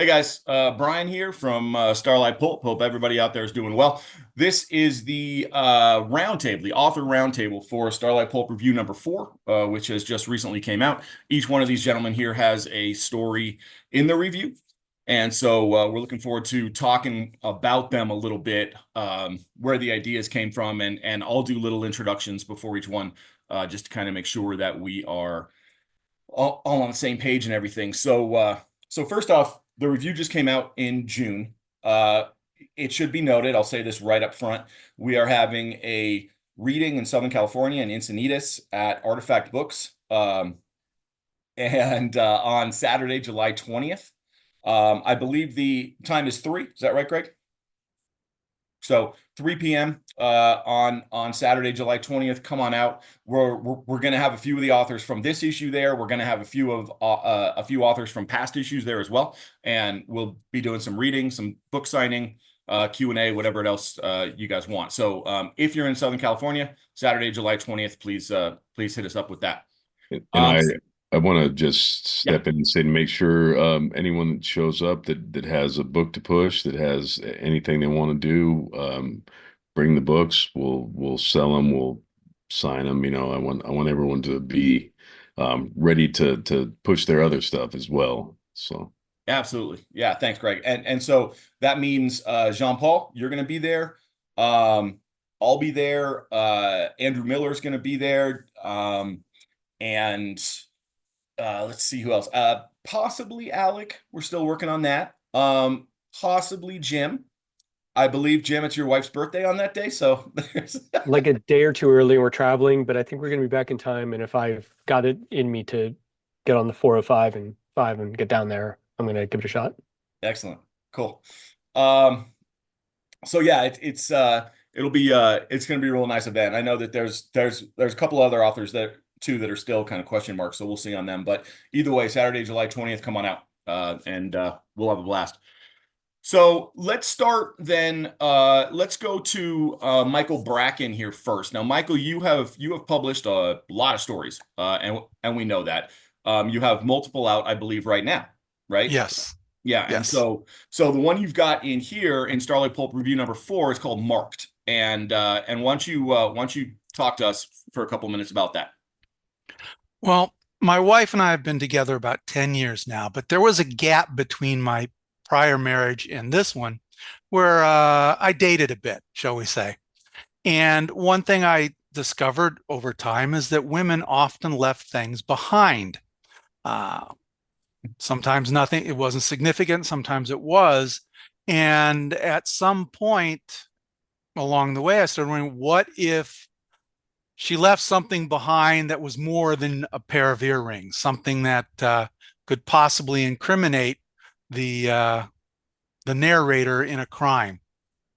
Hey guys, Brian here from Starlite Pulp. Hope everybody out there is doing well. This is the roundtable, the author roundtable for Starlite Pulp review number 4, which has just recently came out. Each one of these gentlemen here has a story in the review, and so we're looking forward to talking about them a little bit, where the ideas came from, and I'll do little introductions before each one, just to kind of make sure that we are all on the same page and everything. So first off, the review just came out in June. Uh, it should be noted, I'll say this right up front, we are having a reading in Southern California in Encinitas at Artifact Books, and on Saturday, July 20th. I believe the time is 3. Is that right, Greg? So 3 p.m. On Saturday, July 20th. Come on out. We're going to have a few of the authors from this issue there. We're going to have a few authors from past issues there as well, and we'll be doing some reading, some book signing, Q&A, whatever else you guys want. So if you're in Southern California, Saturday, July 20th, please hit us up with that. And I want to just Yeah, step in and say to make sure anyone that shows up that has a book to push, that has anything they want to do, bring the books. We'll sell them. We'll sign them. I want everyone to be ready to push their other stuff as well. So absolutely. Yeah, thanks, Greg. And so that means Jean-Paul, you're going to be there. I'll be there. Andrew Miller's going to be there. And let's see who else. Possibly Alec. We're still working on that. Possibly Jim. I believe, Jim, it's your wife's birthday on that day, so there's Like a day or two early. We're traveling, but I think we're going to be back in time. And if I've got it in me to get on the 405 and 5 and get down there, I'm going to give it a shot. excellent. Cool. Um, so yeah, it'll be it's going to be a real nice event. I know that there's a couple other authors that too that are still kind of question marks, so we'll see on them. But either way, Saturday, July 20th, come on out, and we'll have a blast. So let's start then. Let's go to Michael Bracken here first. Now, Michael, you have published a lot of stories, and we know that. You have multiple out, I believe, right now, right? Yes. Yeah, and Yes. so the one you've got in here in Starlight Pulp review number 4 is called Marked, and why don't you talk to us for a couple minutes about that? Well, my wife and I have been together about 10 years now, but there was a gap between my prior marriage and this one where I dated a bit, shall we say. And one thing I discovered over time is that women often left things behind. Uh, Sometimes nothing, it wasn't significant, sometimes it was. And at some point along the way, I started wondering, what if she left something behind that was more than a pair of earrings, something that could possibly incriminate the the narrator in a crime.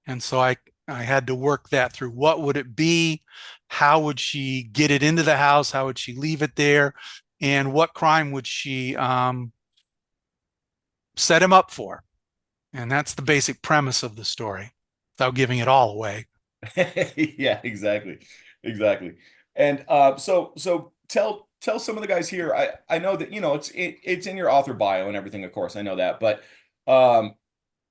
And so I had to work that through. What would it be? How would she get it into the house? How would she leave it there? And what crime would she set him up for? And that's the basic premise of the story, without giving it all away. Yeah, exactly. And so tell some of the guys here. I know that it's in your author bio and everything, of course. I know that, um,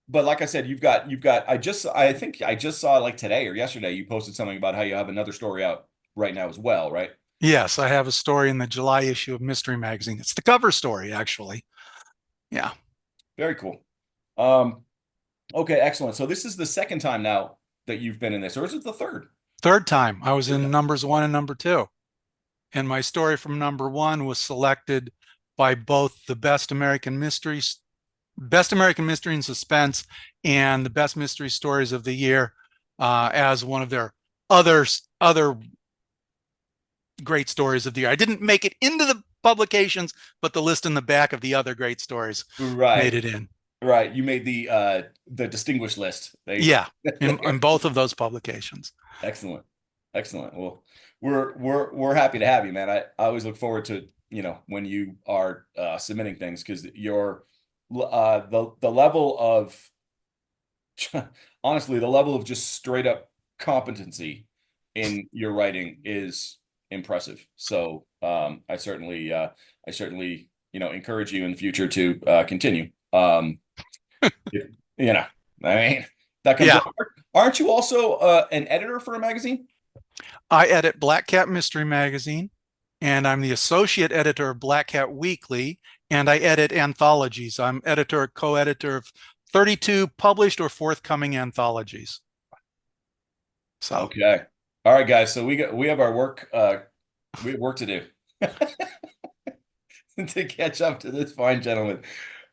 but like I said, you've got. I think I just saw like today or yesterday you posted something about how you have another story out right now as well, right? Yes, I have a story in the July issue of Mystery Magazine. It's the cover story, actually. Yeah. Very cool. Um, okay, excellent. So this is the second time now that you've been in this, or is it the third? Third time I was Third in time. numbers 1 and number 2. And my story from number 1 was selected by both the Best American Mystery and Suspense, and the Best Mystery Stories of the Year, as one of their other great stories of the year. I didn't make it into the publications, but the list in the back of the other great stories made Right, it in. right. You made the distinguished list. They Yeah, in both of those publications. excellent. Excellent. Well, we're happy to have you, man. I always look forward to, when you are submitting things because the level of honestly, the level of just straight up competency in your writing is impressive. So I certainly encourage you in the future to continue. You know, I mean, that comes Yeah. up. Aren't you also an editor for a magazine? I edit Black Cat Mystery Magazine, and I'm the associate editor of Black Cat Weekly, and I edit anthologies. I'm editor, co-editor of 32 published or forthcoming anthologies. So, Okay. All right, guys. So we have our work we have work to do to catch up to this fine gentleman.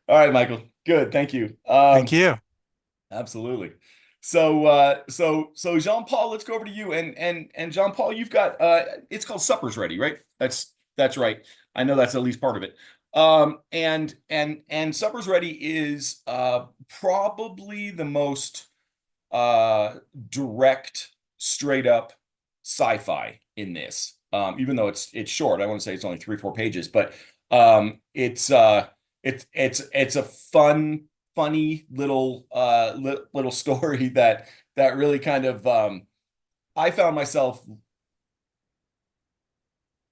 All right, Michael. Good. Thank you. thank you. Absolutely. So Jean-Paul, let's go over to you. And Jean-Paul, you've got it's called Supper's Ready, right? That's right. I know that's at least part of it. And Supper's Ready is probably the most direct, straight up sci-fi in this. Even though it's short, I want to say it's only 3-4 pages, but it's a funny little little story that really kind of I found myself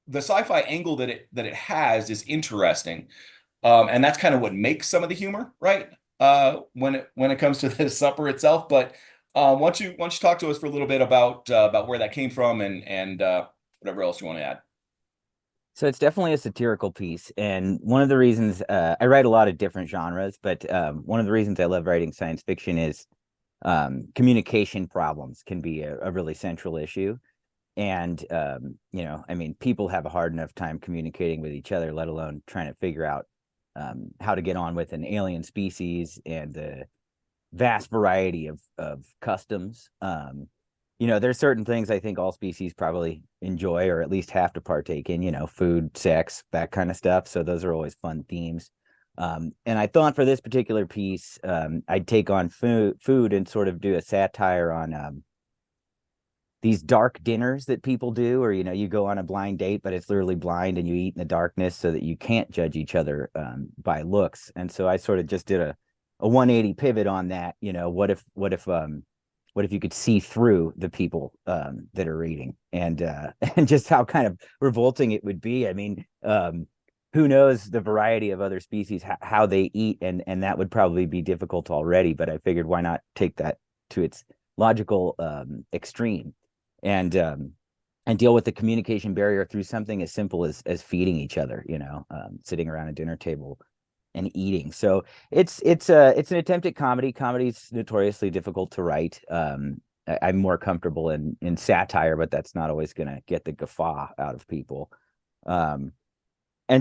the sci-fi angle that it has is interesting. And that's kind of what makes some of the humor, right? When it comes to the supper itself. But why don't you talk to us for a little bit about where that came from and whatever else you want to add. So it's definitely a satirical piece, and one of the reasons I write a lot of different genres, but one of the reasons I love writing science fiction is communication problems can be a really central issue. And I mean, people have a hard enough time communicating with each other, let alone trying to figure out how to get on with an alien species and the vast variety of customs. There's certain things I think all species probably enjoy or at least have to partake in, food, sex, that kind of stuff. So those are always fun themes. And I thought for this particular piece, I'd take on food and sort of do a satire on these dark dinners that people do, or, you go on a blind date, but it's literally blind and you eat in the darkness so that you can't judge each other by looks. And so I sort of just did a 180 pivot on that. What if you could see through the people that are eating, and and just how kind of revolting it would be. I mean, who knows the variety of other species, how they eat, and that would probably be difficult already. But I figured, why not take that to its logical extreme, and deal with the communication barrier through something as simple as feeding each other. Sitting around a dinner table and eating. So it's an attempt at comedy. Comedy's notoriously difficult to write. I'm more comfortable in satire, but that's not always going to get the guffaw out of people. And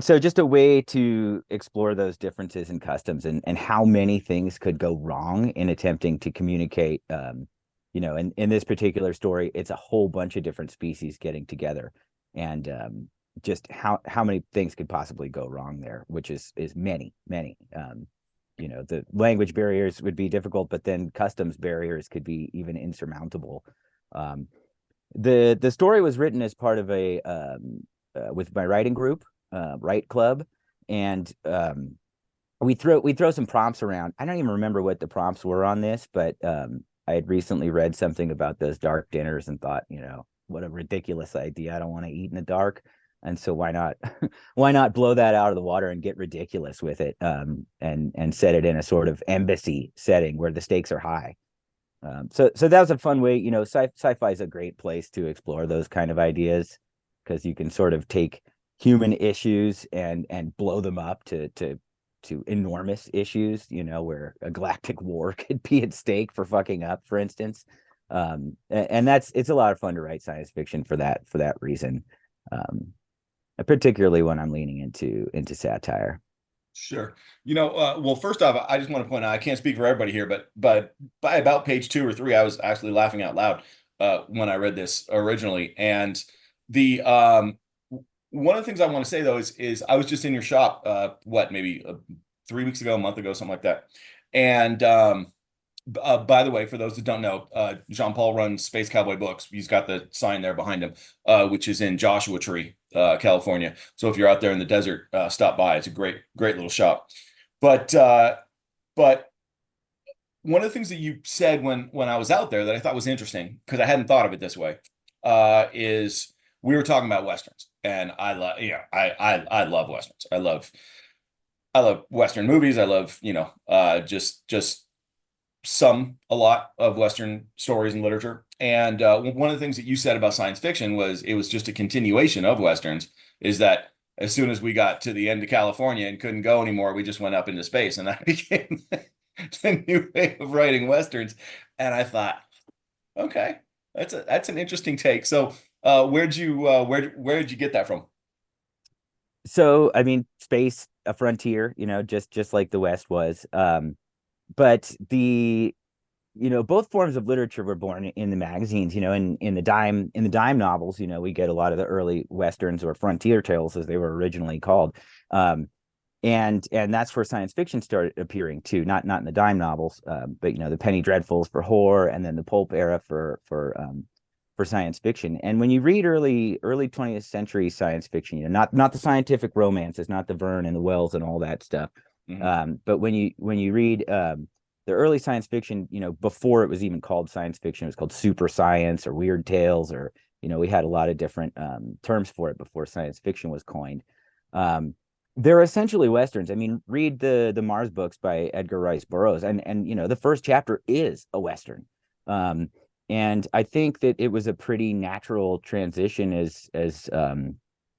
so just a way to explore those differences in customs and how many things could go wrong in attempting to communicate. In this particular story, it's a whole bunch of different species getting together, and just how many things could possibly go wrong there, which is many. The language barriers would be difficult, but then customs barriers could be even insurmountable. The story was written as part of a with my writing group, Write Club, and we throw some prompts around. I don't even remember what the prompts were on this, but I had recently read something about those dark dinners and thought, what a ridiculous idea. I don't want to eat in the dark. And so why not blow that out of the water and get ridiculous with it, and set it in a sort of embassy setting where the stakes are high. So that was a fun way. Sci-fi is a great place to explore those kind of ideas, because you can sort of take human issues and blow them up to enormous issues, where a galactic war could be at stake for fucking up, for instance. And it's a lot of fun to write science fiction for that reason. Particularly when I'm leaning into satire. Sure. Well, first off, I just want to point out, I can't speak for everybody here, but by about page 2 or 3, I was actually laughing out loud when I read this originally. And the one of the things I want to say though is I was just in your shop, maybe 3 weeks ago, a month ago, something like that. And by the way, for those that don't know, Jean-Paul runs Space Cowboy Books. He's got the sign there behind him, which is in Joshua Tree, California. So if you're out there in the desert, stop by. It's a great little shop. But one of the things that you said when I was out there that I thought was interesting, because I hadn't thought of it this way, is we were talking about Westerns, and I love Westerns. I I love Western movies. I love, just a lot of Western stories and literature. And one of the things that you said about science fiction was it was just a continuation of Westerns, is that as soon as we got to the end of California and couldn't go anymore, we just went up into space. And that became the new way of writing Westerns. And I thought, okay, that's an interesting take. So where'd you where did you get that from? So, I mean, space, a frontier, just like the West was. But both forms of literature were born in the magazines, in the dime novels, we get a lot of the early Westerns, or frontier tales as they were originally called. And that's where science fiction started appearing too, not in the dime novels, but the Penny Dreadfuls for horror, and then the pulp era for science fiction. And when you read early 20th century science fiction, not the scientific romances, not the Verne and the Wells and all that stuff, but when you read the early science fiction, before it was even called science fiction, it was called super science or weird tales, or we had a lot of different terms for it before science fiction was coined. They're essentially Westerns. I mean, read the Mars books by Edgar Rice Burroughs, and the first chapter is a Western. And I think that it was a pretty natural transition as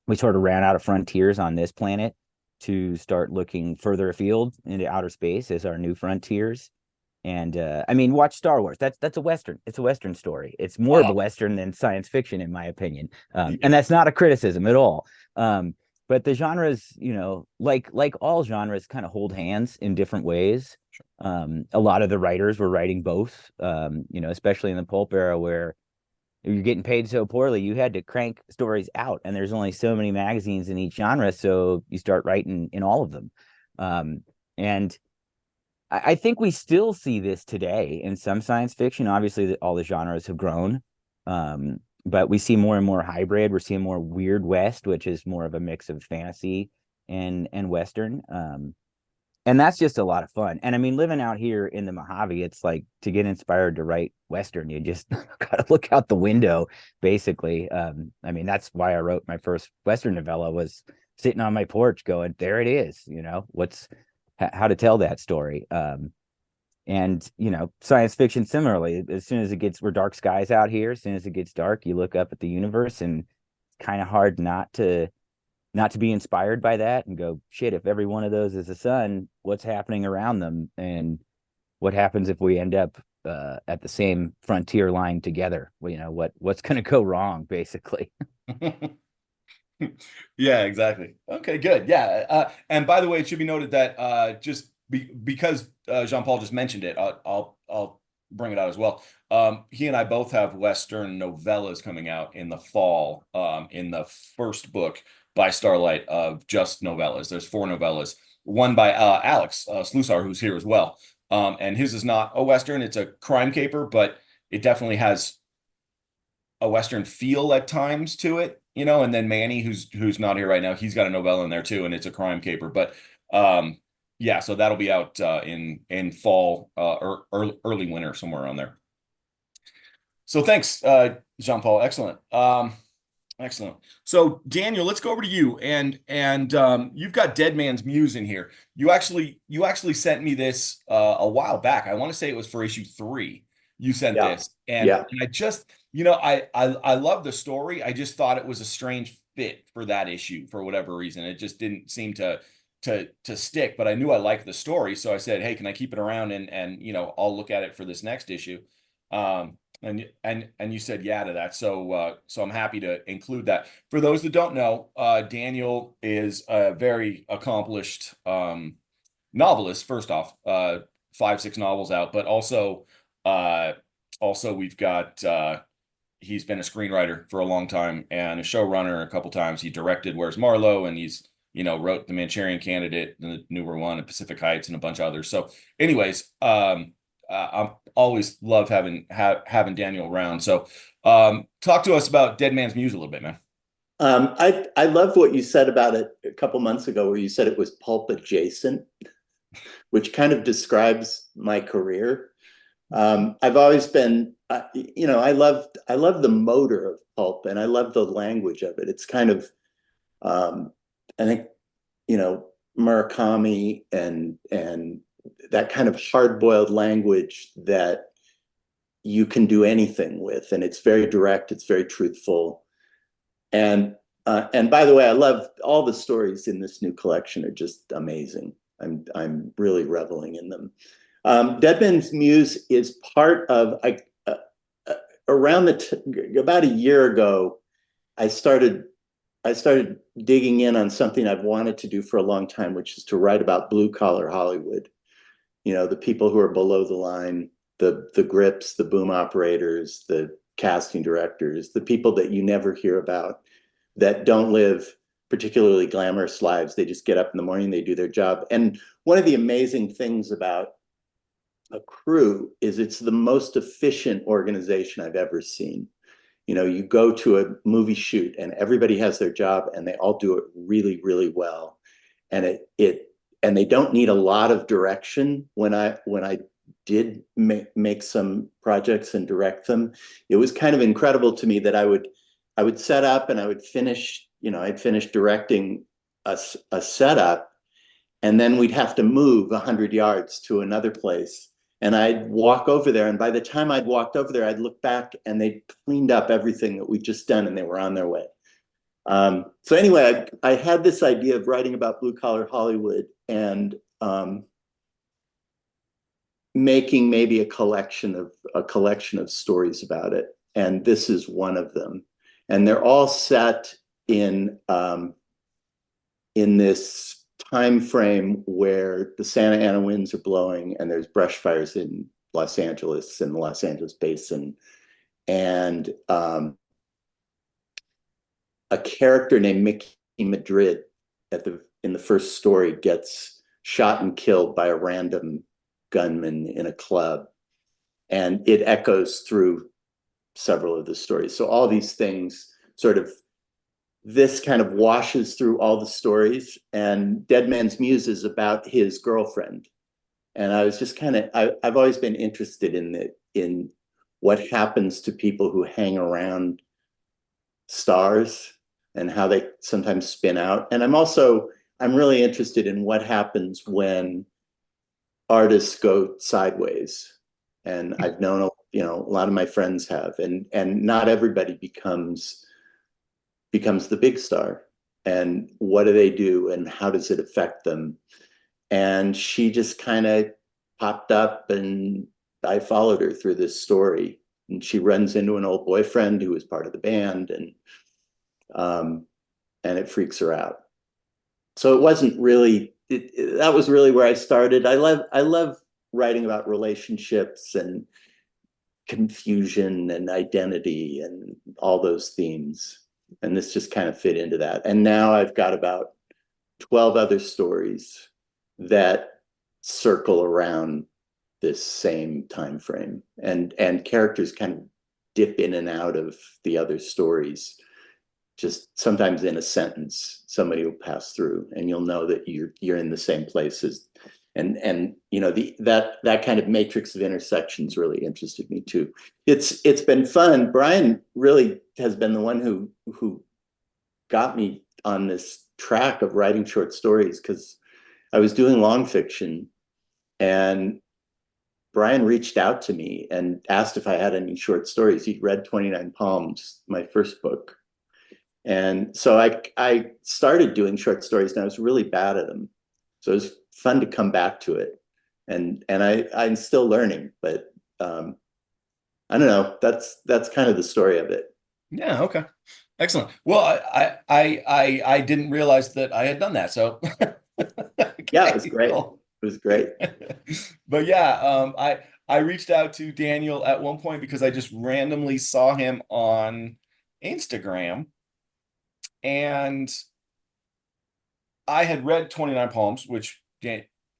we sort of ran out of frontiers on this planet to start looking further afield into outer space as our new frontiers. And I mean, watch Star Wars. That's a Western. It's a Western story. It's more of a Western than science fiction, in my opinion. And that's not a criticism at all. But the genres, like all genres, kind of hold hands in different ways. A lot of the writers were writing both, especially in the pulp era, where you're getting paid so poorly, you had to crank stories out, and there's only so many magazines in each genre, so you start writing in all of them. And I think we still see this today in some science fiction. Obviously, all the genres have grown, but we see more and more hybrid. We're seeing more Weird West, which is more of a mix of fantasy and Western. And that's just a lot of fun. And I mean, living out here in the Mojave, it's like, to get inspired to write Western, you just got to look out the window, basically. I mean, that's why I wrote my first Western novella, was sitting on my porch going, there it is, how to tell that story. And science fiction similarly, as soon as we're dark skies out here, as soon as it gets dark, you look up at the universe, and it's kind of hard not to be inspired by that and go, shit, if every one of those is a sun, what's happening around them? And what happens if we end up at the same frontier line together? What's going to go wrong, basically? Yeah, exactly. Okay, good. Yeah. And by the way, it should be noted that because Jean-Paul just mentioned it, I'll bring it out as well. He and I both have Western novellas coming out in the fall, in the first book by Starlite of just novellas. There's 4 novellas, one by Alec Cizak, who's here as well. And his is not a Western, it's a crime caper, but it definitely has a Western feel at times to it, and then Manny, who's not here right now, he's got a novella in there too, and it's a crime caper. But yeah, so that'll be out in fall or early winter, somewhere around there. So thanks, Jean-Paul. Excellent. Excellent. So Daniel, let's go over to you, and you've got Dead Man's Muse in here. You actually sent me this a while back. I want to say it was for issue 3. You sent this, and I just, I love the story. I just thought it was a strange fit for that issue for whatever reason. It just didn't seem to stick. But I knew I liked the story, so I said, hey, can I keep it around, and I'll look at it for this next issue. And you said yeah to that, so I'm happy to include that. For those that don't know, Daniel is a very accomplished novelist. First off, 5-6 novels out, but also we've got he's been a screenwriter for a long time and a showrunner a couple times. He directed Where's Marlowe, and he's wrote The Manchurian Candidate, The Newer One, and Pacific Heights, and a bunch of others. So anyways, I always love having Daniel around. So talk to us about Dead Man's Muse a little bit, man. I love what you said about it a couple months ago, where you said it was pulp adjacent, which kind of describes my career. I've always been, I love the motor of pulp, and I love the language of it. It's kind of, I think, Murakami and that kind of hard-boiled language that you can do anything with, and it's very direct, it's very truthful. And by the way, I love all the stories in this new collection are just amazing. I'm really reveling in them. Dead Man's Muse is part of around about a year ago. I started digging in on something I've wanted to do for a long time, which is to write about blue collar Hollywood. You know, the people who are below the line, the grips, the boom operators, the casting directors, the people that you never hear about, that don't live particularly glamorous lives. They just get up in the morning, they do their job. And one of the amazing things about a crew is it's the most efficient organization I've ever seen. You know, you go to a movie shoot and everybody has their job and they all do it really, really well. And and they don't need a lot of direction. When I did make some projects and direct them, it was kind of incredible to me that I would set up and I would finish, you know, I'd finish directing a setup, and then we'd have to move 100 yards to another place. And I'd walk over there, and by the time I'd walked over there, I'd look back and they'd cleaned up everything that we'd just done and they were on their way. So anyway, I had this idea of writing about blue collar Hollywood and making maybe a collection of stories about it. And this is one of them. And they're all set in this time frame where the Santa Ana winds are blowing and there's brush fires in Los Angeles and the Los Angeles basin. And a character named Mickey Madrid in the first story gets shot and killed by a random gunman in a club. And it echoes through several of the stories. So all these things this kind of washes through all the stories. And Dead Man's Muse is about his girlfriend. And I was just I've always been interested in what happens to people who hang around stars and how they sometimes spin out. And I'm really interested in what happens when artists go sideways. And I've known, you know, a lot of my friends have, and not everybody becomes the big star. And what do they do and how does it affect them? And she just kind of popped up and I followed her through this story. And she runs into an old boyfriend who was part of the band, and it freaks her out. So it wasn't really, that was really where I started. I love writing about relationships and confusion and identity and all those themes. And this just kind of fit into that. And now I've got about 12 other stories that circle around this same time frame, and characters kind of dip in and out of the other stories. Just sometimes in a sentence, somebody will pass through and you'll know that you're in the same places. And you know, that kind of matrix of intersections really interested me too. It's been fun. Brian really has been the one who got me on this track of writing short stories, because I was doing long fiction and Brian reached out to me and asked if I had any short stories. He'd read 29 Palms, my first book. And so I started doing short stories and I was really bad at them. So it was fun to come back to it. And I'm still learning, but I don't know. That's kind of the story of it. Yeah. Okay. Excellent. Well, I didn't realize that I had done that. So Yeah, it was great. It was great. But yeah, I reached out to Daniel at one point because I just randomly saw him on Instagram, and I had read 29 Palms, which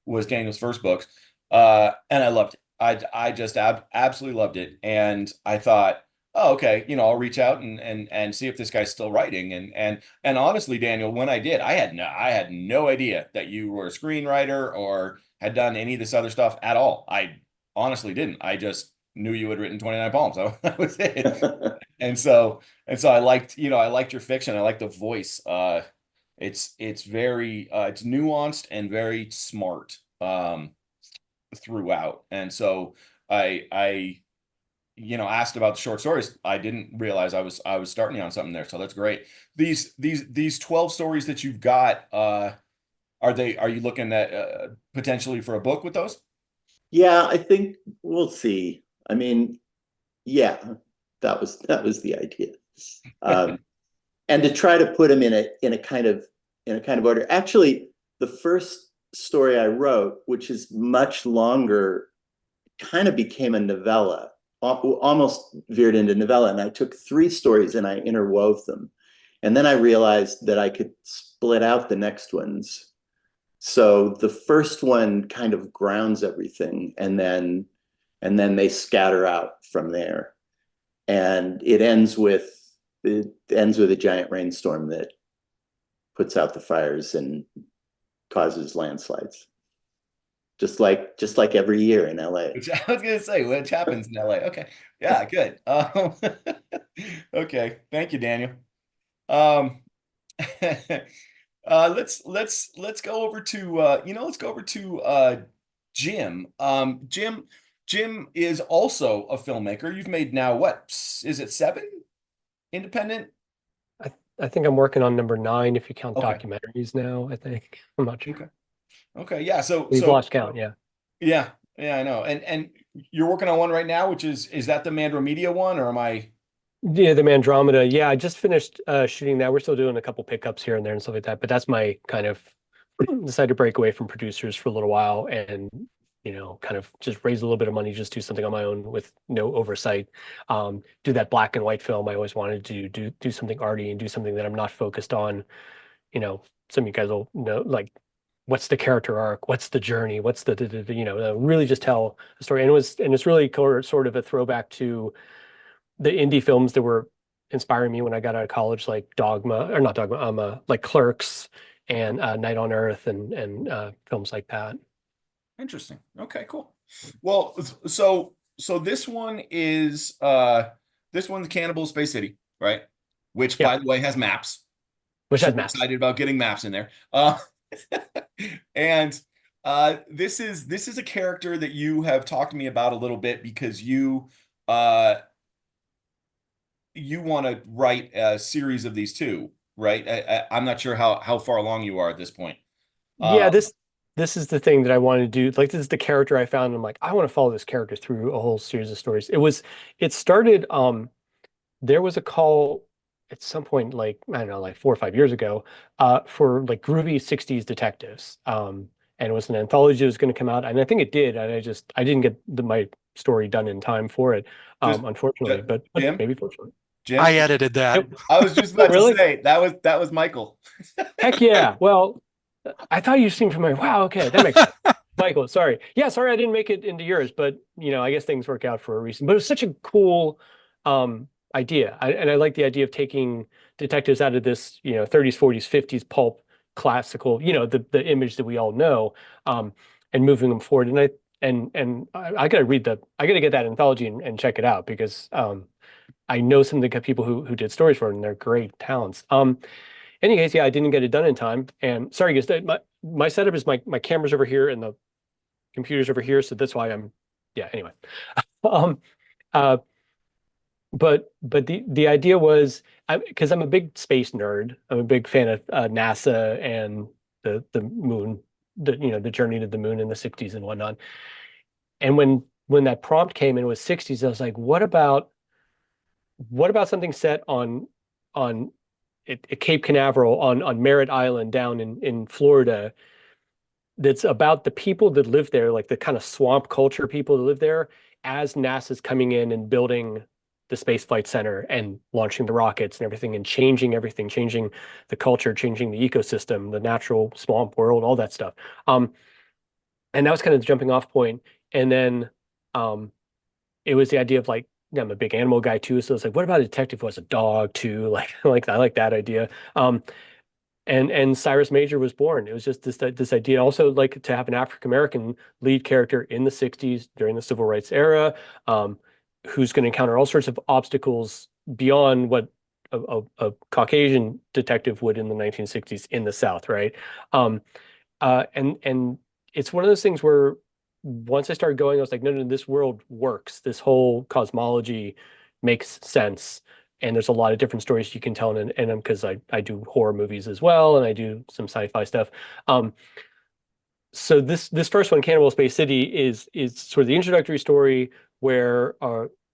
was Daniel's first book, and I loved it. I just absolutely loved it, and I thought, oh, okay, you know, I'll reach out and see if this guy's still writing. And honestly, Daniel, when I did, I had no idea that you were a screenwriter or had done any of this other stuff at all. I honestly didn't. I just knew you had written 29 Palms. So that was it. And so I liked your fiction. I liked the voice. It's very it's nuanced and very smart throughout. And so I asked about the short stories. I didn't realize I was starting on something there. So that's great. These 12 stories that you've got, are you looking at potentially for a book with those? Yeah, I think we'll see. I mean, yeah, that was the idea. And to try to put them in a kind of order. Actually, the first story I wrote, which is much longer, kind of became a novella, almost veered into novella. And I took 3 stories and I interwove them. And then I realized that I could split out the next ones. So the first one kind of grounds everything, and then they scatter out from there. And it ends with a giant rainstorm that puts out the fires and causes landslides. Just like every year in LA. Which I was gonna say, which happens in LA. Okay. Yeah, good. Okay. Thank you, Daniel. Um let's go over to Jim. Jim is also a filmmaker. You've made now what is it, 7 independent? I think I'm working on number 9 if you count Okay. documentaries now. I think I'm not sure. Okay. Yeah. We've lost count. Yeah. Yeah, I know. And you're working on one right now, which is that the Mandro Media one, or am I? Yeah, the Mandromeda. Yeah, I just finished shooting that. We're still doing a couple pickups here and there and stuff like that. But that's my kind of decided to break away from producers for a little while and kind of just raise a little bit of money, just do something on my own with no oversight. Do that black and white film. I always wanted to do something arty and do something that I'm not focused on. Some of you guys will know, like, what's the character arc, what's the journey, what's really just tell a story. And it's really sort of a throwback to the indie films that were inspiring me when I got out of college, like Dogma, or not Dogma, like Clerks and Night on Earth and films like that. Interesting. Okay, cool. Well, so this one is this one's Cannibal Space City, right? Which, by the way, has maps. Which has Super maps. excited about getting maps in there. And this is a character that you have talked to me about a little bit because you want to write a series of these too, right? I'm not sure how far along you are at this point. Yeah, this is the thing that I wanted to do. Like, this is the character I found. And I'm like, I want to follow this character through a whole series of stories. It started, there was a call at some point, like, I don't know, like 4 or 5 years ago, for like groovy 60s detectives. And it was an anthology that was going to come out, and I think it did. And I didn't get my story done in time for it, unfortunately, but Jim? maybe fortunately. Jim? I edited that. I was just about Really? to say that was Michael. Heck yeah. Well, I thought you seemed familiar. Wow, okay, that makes sense. Michael, sorry. Yeah, sorry I didn't make it into yours, but I guess things work out for a reason. But it was such a cool idea. And I like the idea of taking detectives out of this, 30s, 40s, 50s pulp classical, the image that we all know, and moving them forward. And I gotta get that anthology and check it out because I know some of the people who did stories for it, and they're great talents. Any case, yeah, I didn't get it done in time. And sorry, guys, my setup is my camera's over here and the computer's over here, so that's why anyway. um but the idea was, because I'm a big space nerd, I'm a big fan of NASA and the moon, the journey to the moon in the 60s and whatnot. And when that prompt came in, it was 60s, I was like, what about something set on at Cape Canaveral, on Merritt Island down in Florida, that's about the people that live there, like the kind of swamp culture people that live there, as NASA's coming in and building the Space Flight Center and launching the rockets and everything and changing everything, changing the culture, changing the ecosystem, the natural swamp world, all that stuff. And that was kind of the jumping off point. And then it was the idea of, like, I'm a big animal guy too, so it's like, what about a detective who has a dog too? Like I like that idea. And Cyrus Major was born. It was just this idea, also, like, to have an African American lead character in the 60s during the civil rights era, who's going to encounter all sorts of obstacles beyond what a Caucasian detective would in the 1960s in the South, right? And it's one of those things where once I started going, I was like, no, this world works. This whole cosmology makes sense. And there's a lot of different stories you can tell in them because I do horror movies as well, and I do some sci-fi stuff. So this first one, Cannibal Space City, is sort of the introductory story where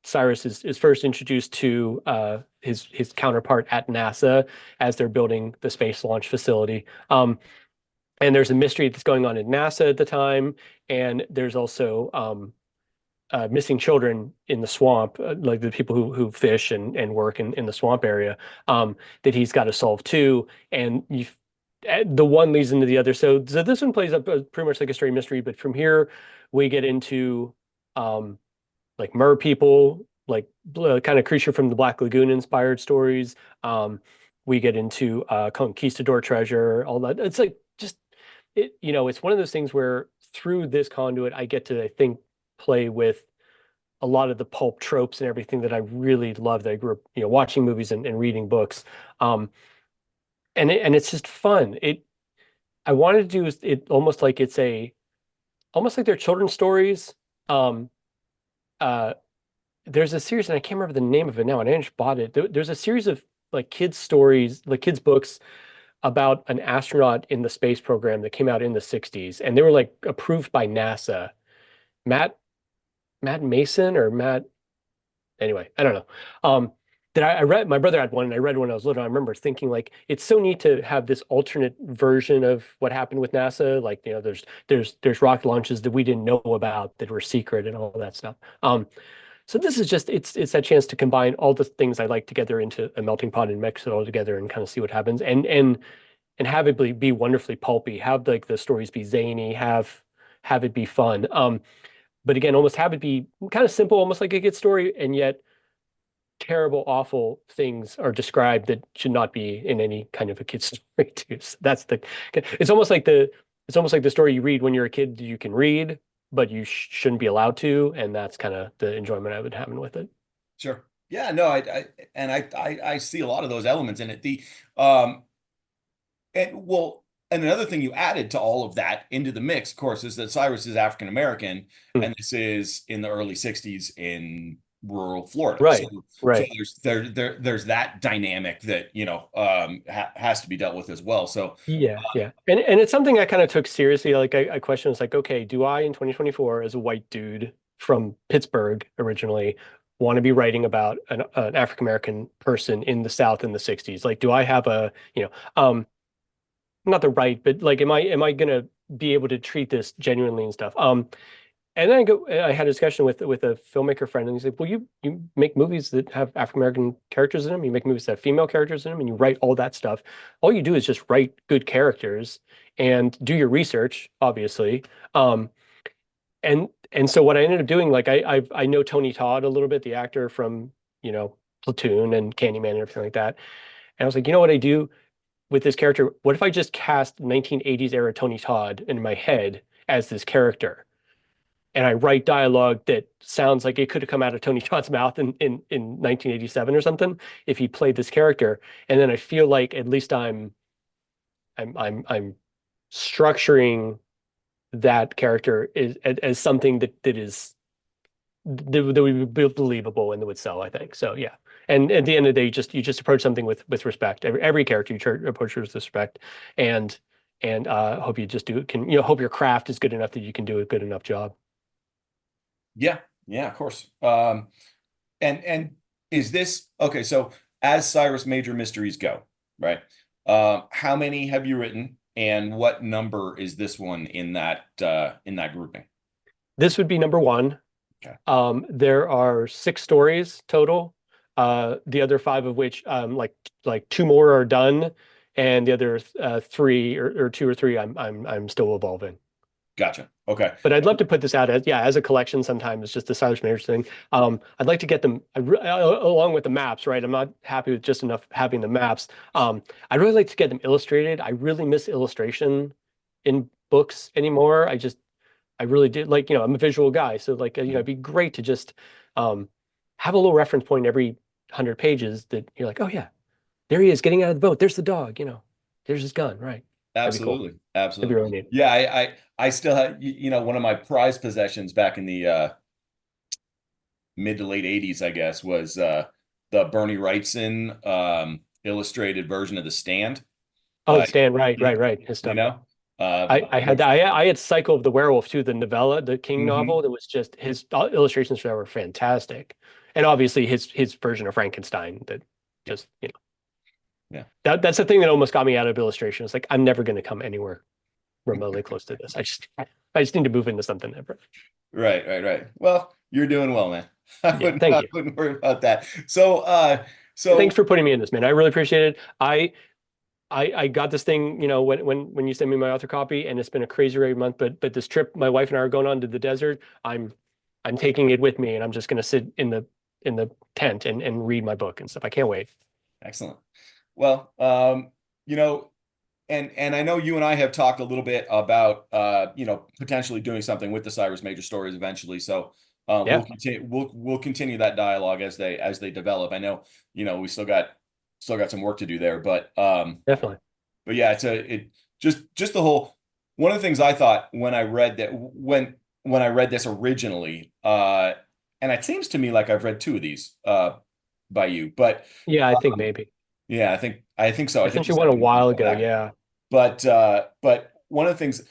Cyrus is first introduced to his counterpart at NASA as they're building the space launch facility. And there's a mystery that's going on at NASA at the time, and there's also missing children in the swamp, like the people who fish and work in the swamp area, that he's got to solve too. And the one leads into the other. So this one plays up pretty much like a straight mystery, but from here we get into like mer people, like kind of creature from the Black Lagoon inspired stories. We get into conquistador treasure, all that. It's like just it's one of those things where through this conduit I get to, I think, play with a lot of the pulp tropes and everything that I really love, that I grew up watching movies and reading books. And it's just fun. I wanted to do it almost like almost like they're children's stories. Um, uh, there's a series, and I can't remember the name of it now, and I just bought it. There's a series of like kids stories, like kids books about an astronaut in the space program that came out in the 60s, and they were like approved by NASA. Matt Mason or Matt, anyway, I don't know. That I read, my brother had one, and I read when I was little. I remember thinking like it's so neat to have this alternate version of what happened with NASA. Like, there's rocket launches that we didn't know about that were secret and all that stuff. So this is just it's that chance to combine all the things I like together into a melting pot and mix it all together and kind of see what happens, and have it be wonderfully pulpy, have like the stories be zany, have it be fun. But again, almost have it be kind of simple, almost like a kid story, and yet terrible, awful things are described that should not be in any kind of a kid's story too. So it's almost like the story you read when you're a kid you can read, but you shouldn't be allowed to, and that's kind of the enjoyment I've been having with it. Sure. Yeah, no, I see a lot of those elements in it. Um and another thing you added to all of that into the mix, of course, is that Cyrus is African American, and this is in the early 60s in rural Florida. Right, So right. there's that dynamic that has to be dealt with as well. So Yeah, yeah. And it's something I kind of took seriously. Like I question was like, okay, do I in 2024 as a white dude from Pittsburgh originally want to be writing about an African American person in the South in the 60s? Like, do I have not the right, but like, am I gonna be able to treat this genuinely and stuff? And then I had a discussion with a filmmaker friend, and he's like, "Well, you make movies that have African American characters in them. You make movies that have female characters in them, and you write all that stuff. All you do is just write good characters and do your research, obviously." Um, and so what I ended up doing, like I know Tony Todd a little bit, the actor from Platoon and Candyman and everything like that. And I was like, you know what I do with this character? What if I just cast 1980s era Tony Todd in my head as this character? And I write dialogue that sounds like it could have come out of Tony Todd's mouth in 1987 or something if he played this character. And then I feel like at least I'm structuring that character as something that would be believable and that would sell, I think. So yeah. And at the end of the day, you just approach something with respect. Every character you approach with respect, and hope you just hope your craft is good enough that you can do a good enough job. yeah, yeah, of course. And is this okay? So as Cyrus Major Mysteries go, right? How many have you written, and what number is this one in that grouping? This would be number one. Okay. There are 6 stories total. The other 5 of which, like 2 more are done, and the other 3 or 2 or 3, I'm still evolving. Gotcha. Okay. But I'd love to put this out as a collection sometime. It's just the Cyrus Major thing. I'd like to get them along with the maps, right? I'm not happy with just enough having the maps. I'd really like to get them illustrated. I really miss illustration in books anymore. I really did, like, I'm a visual guy, so like, it'd be great to just have a little reference point every 100 pages that you're like, oh yeah, there he is getting out of the boat. There's the dog, there's his gun. Right. That'd be cool. Absolutely. That'd be really neat. Yeah, I still have, one of my prized possessions back in the mid to late 80s, I guess, was the Bernie Wrightson illustrated version of The Stand. Oh, the Stand, right. His You stuff. know, I had Cycle of the Werewolf too, the novella, the King Mhm. novel. That was just his illustrations for that were fantastic, and obviously his version of Frankenstein. That just Yeah. That's the thing that almost got me out of illustration. It's like I'm never going to come anywhere remotely close to this. I just need to move into something different. Right. Well, you're doing well, man. Yeah, thank you. Wouldn't worry about that. So, Thanks for putting me in this, man. I really appreciate it. I got this thing, when you sent me my author copy, and it's been a crazy rare month. But this trip my wife and I are going on to the desert. I'm taking it with me, and I'm just going to sit in the tent and read my book and stuff. I can't wait. Excellent. Well, and I know you and I have talked a little bit about potentially doing something with the Cyrus Major stories eventually. So Yeah. we'll continue that dialogue as they develop. I know, we still got some work to do there, but Definitely. but yeah, it just the whole, one of the things I thought when I read that, when I read this originally, and it seems to me like I've read two of these by you, but Yeah, I think maybe. yeah, I think so. I I think sent the you one a second while one's ago. back. Yeah. But one of the things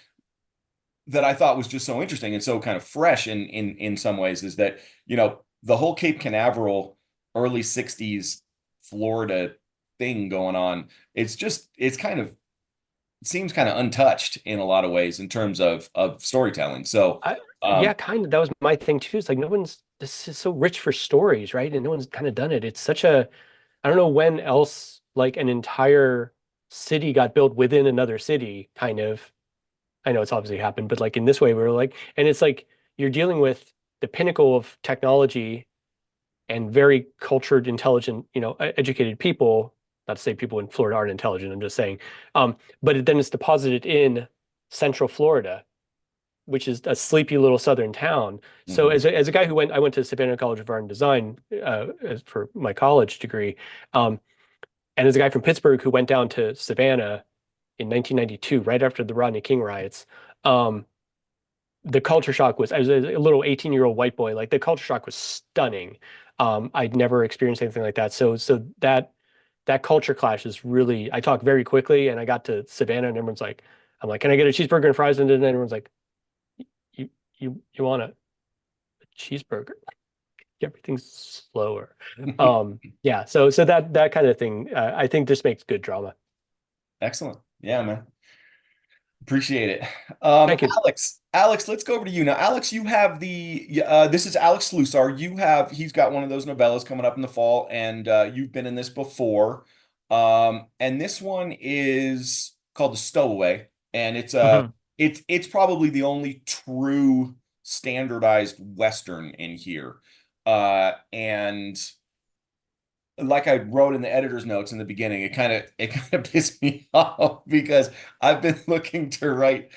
that I thought was just so interesting and so kind of fresh in some ways is that, the whole Cape Canaveral early 60s Florida thing going on, it's kind of, it seems kind of untouched in a lot of ways in terms of storytelling. So Yeah, kind of. That was my thing too. It's like this is so rich for stories, right? And no one's kind of done it. It's such a, I don't know when else like an entire city got built within another city, kind of. I know it's obviously happened, but like in this way, we were like, and it's like you're dealing with the pinnacle of technology and very cultured, intelligent, educated people. Not to say people in Florida aren't intelligent. I'm just saying, but then it's deposited in Central Florida, which is a sleepy little southern town. So mhm. as a guy I went to Savannah College of Art and Design for my college degree, and as a guy from Pittsburgh who went down to Savannah in 1992, right after the Rodney King riots, um, the culture shock was, I was a little 18-year-old white boy, like the culture shock was stunning. I'd never experienced anything like that. So that culture clash is really, I talk very quickly, and I got to Savannah and everyone's like, I'm like, can I get a cheeseburger and fries? And then everyone's like, you want a cheeseburger? Everything's slower. Yeah. So that kind of thing, I think this makes good drama. Excellent. Yeah, man. Appreciate it. Thank you. Alex, let's go over to you now. Alex, you have this is Alex Slusar. He's got one of those novellas coming up in the fall, and you've been in this before. And this one is called The Stowaway, and Mhm. it's probably the only true standardized Western in here. And like I wrote in the editor's notes in the beginning, it kind of pissed me off because I've been looking to write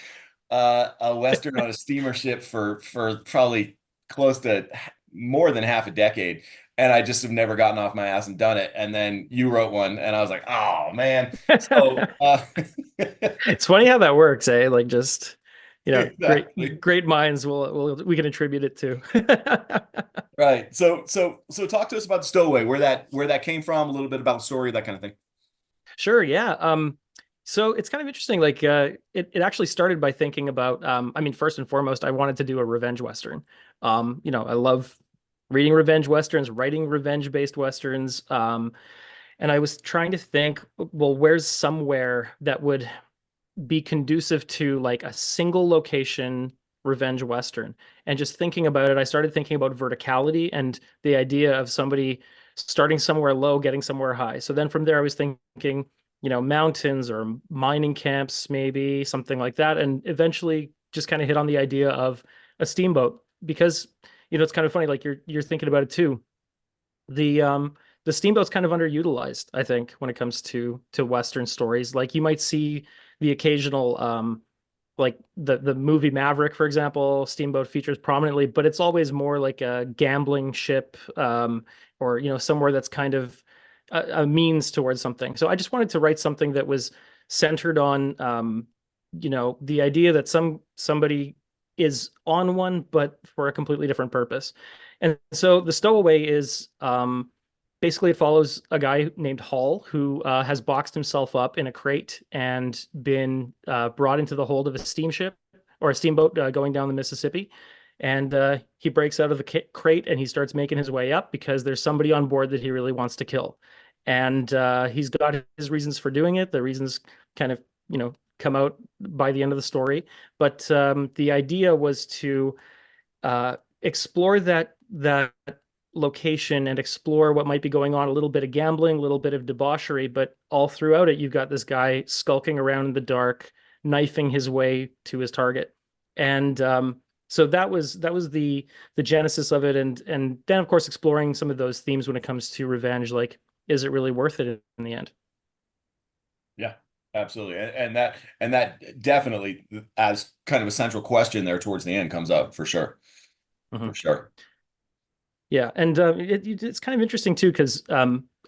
a Western on a steamer ship for probably close to more than half a decade, and I just have never gotten off my ass and done it. And then you wrote one, and I was like, oh man. So It's funny how that works, eh? Like just, exactly. great minds we can attribute it to. Right. So talk to us about the Stowaway, where that came from, a little bit about the story, that kind of thing. Sure, yeah. So it's kind of interesting. Like, it actually started by thinking about, I mean, first and foremost, I wanted to do a revenge Western. I love reading revenge Westerns, writing revenge-based Westerns. And I was trying to think, well, where's somewhere that would be conducive to like a single location revenge Western? And just thinking about it, I started thinking about verticality and the idea of somebody starting somewhere low, getting somewhere high. So then from there, I was thinking, mountains or mining camps, maybe something like that. And eventually just kind of hit on the idea of a steamboat because, it's kind of funny, like you're thinking about it too. The steamboat's kind of underutilized, I think, when it comes to Western stories. Like you might see the occasional like the movie Maverick, for example, steamboat features prominently, but it's always more like a gambling ship, or somewhere that's kind of a means towards something. So I just wanted to write something that was centered on, the idea that somebody is on one, but for a completely different purpose. And so the stowaway is basically it follows a guy named Hall who has boxed himself up in a crate and been brought into the hold of a steamship or a steamboat going down the Mississippi. And he breaks out of the crate and he starts making his way up because there's somebody on board that he really wants to kill. And he's got his reasons for doing it. The reasons kind of, come out by the end of the story. But the idea was to explore that location and explore what might be going on, a little bit of gambling, a little bit of debauchery, but all throughout it, you've got this guy skulking around in the dark, knifing his way to his target. And so that was the genesis of it. And then of course exploring some of those themes when it comes to revenge, like, is it really worth it in the end? Yeah, absolutely. And that definitely, as kind of a central question there towards the end, comes up for sure. Mhm. For sure. Yeah, and it's kind of interesting too, because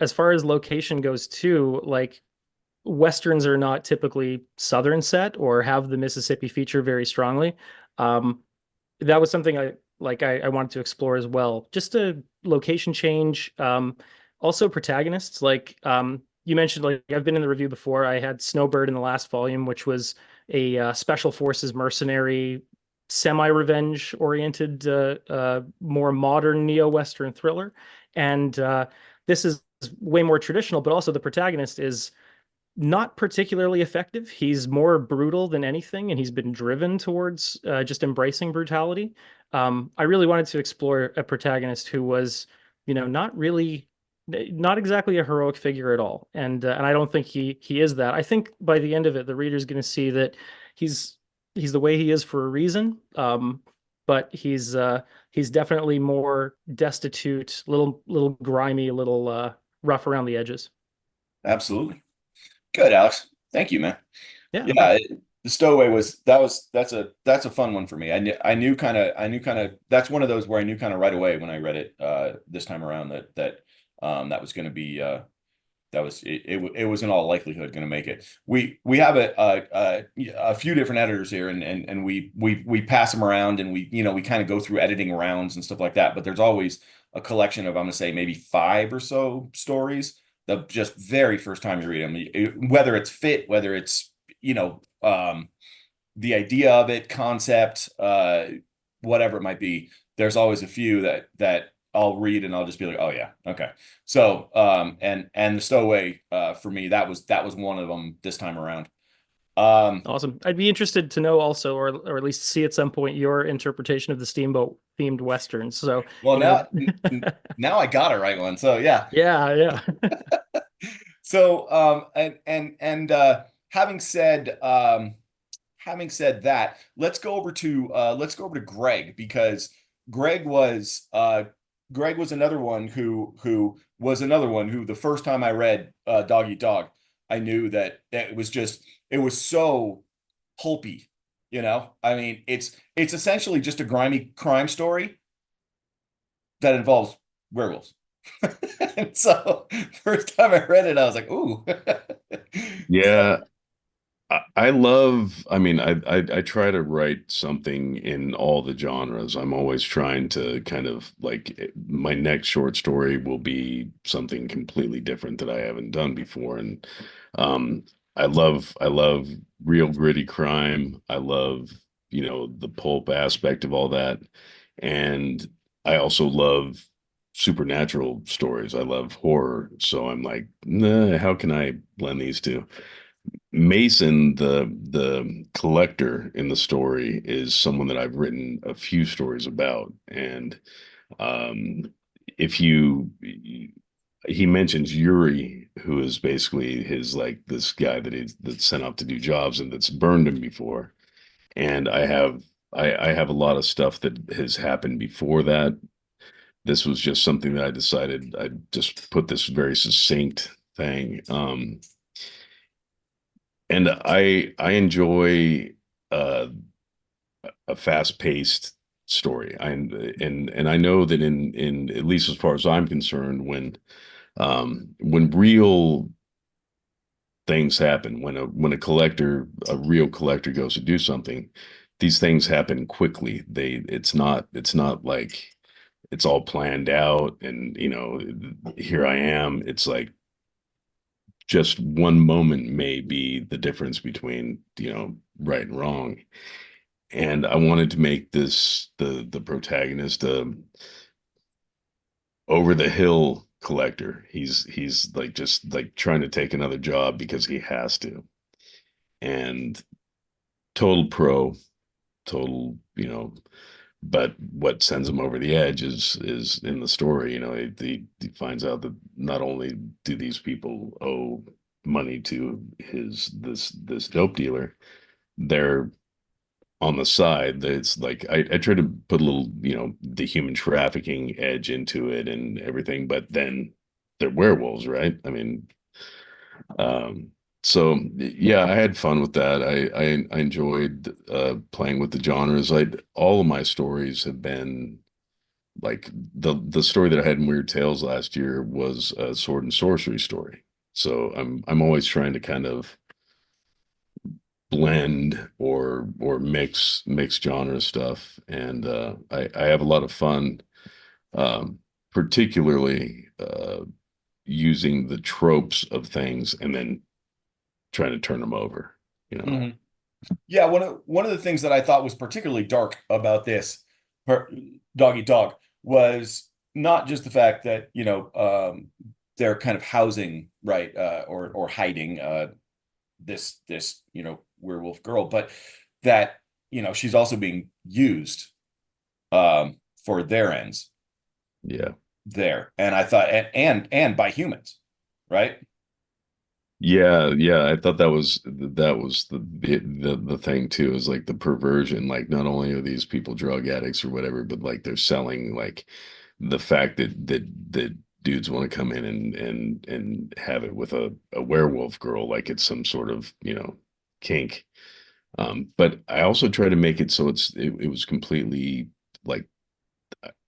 as far as location goes too, like Westerns are not typically Southern set or have the Mississippi feature very strongly. That was something I wanted to explore as well. Just a location change. Also protagonists, like you mentioned, like I've been in the review before. I had Snowbird in the last volume, which was a special forces mercenary, semi-revenge oriented, more modern neo-Western thriller. And this is way more traditional, but also the protagonist is not particularly effective. He's more brutal than anything, and he's been driven towards just embracing brutality. I really wanted to explore a protagonist who was, not exactly a heroic figure at all, and I don't think he is that. I think by the end of it, the reader's going to see that he's the way he is for a reason. But he's definitely more destitute, little grimy, a little rough around the edges. Absolutely. Good, Alex. Thank you, man. Yeah. Yeah, the stowaway that's a fun one for me. I knew kind of that's one of those where I knew kind of right away when I read it this time around that that was going to be it was in all likelihood going to make it. We have a few different editors here, and we pass them around, and we kind of go through editing rounds and stuff like that. But there's always a collection of, I'm going to say, maybe 5 or so stories the just very first time you read them, whether it's fit, whether it's the idea of it, concept, whatever it might be. There's always a few that I'll read and I'll just be like, oh yeah, okay. So and the stowaway for me, that was one of them this time around. Awesome. I'd be interested to know also, or at least see at some point, your interpretation of the steamboat themed westerns. So well, now I got it right one. So yeah. Yeah. So and having said that, let's go over to Greg, because Greg was another one who the first time I read Dog Eat Dog, I knew that it was so pulpy. I mean, it's essentially just a grimy crime story that involves werewolves. And so first time I read it, I was like, ooh. Yeah. I mean, I try to write something in all the genres. I'm always trying to kind of like, my next short story will be something completely different that I haven't done before. And I love real gritty crime. I love, the pulp aspect of all that. And I also love supernatural stories. I love horror. So I'm like, nah, how can I blend these two? Mason, the collector in the story, is someone that I've written a few stories about, and um, if he mentions Yuri, who is basically his, like, this guy that's sent out to do jobs and that's burned him before, and I have a lot of stuff that has happened before that. This was just something that I decided I'd just put this very succinct thing. And I enjoy a fast-paced story. And I know that in at least as far as I'm concerned, when When real things happen, when a real collector goes to do something, these things happen quickly. It's not like it's all planned out and, here I am. It's like just one moment may be the difference between, right and wrong. And I wanted to make the protagonist over the hill collector. He's like just like trying to take another job because he has to. And total pro, total, but what sends him over the edge is in the story. He finds out that not only do these people owe money to this dope dealer, they're on the side. It's like I try to put a little, the human trafficking edge into it and everything, but then they're werewolves, right? I mean, so yeah, I had fun with that. I enjoyed playing with the genres. All of my stories have been like the story that I had in Weird Tales last year was a sword and sorcery story. So I'm always trying to kind of blend or mix genre stuff, and I have a lot of fun, particularly using the tropes of things and then trying to turn them over. Mhm. Yeah, one of the things that I thought was particularly dark about this Dog Eat Dog was not just the fact that they're kind of housing, right, or hiding this werewolf girl, but that she's also being used for their ends Yeah. there. And I thought, and by humans, right? Yeah, I thought that was the thing too, is like the perversion. Like not only are these people drug addicts or whatever, but like they're selling like the fact that dudes want to come in and have it with a werewolf girl, like it's some sort of, kink. But I also try to make it so it was completely like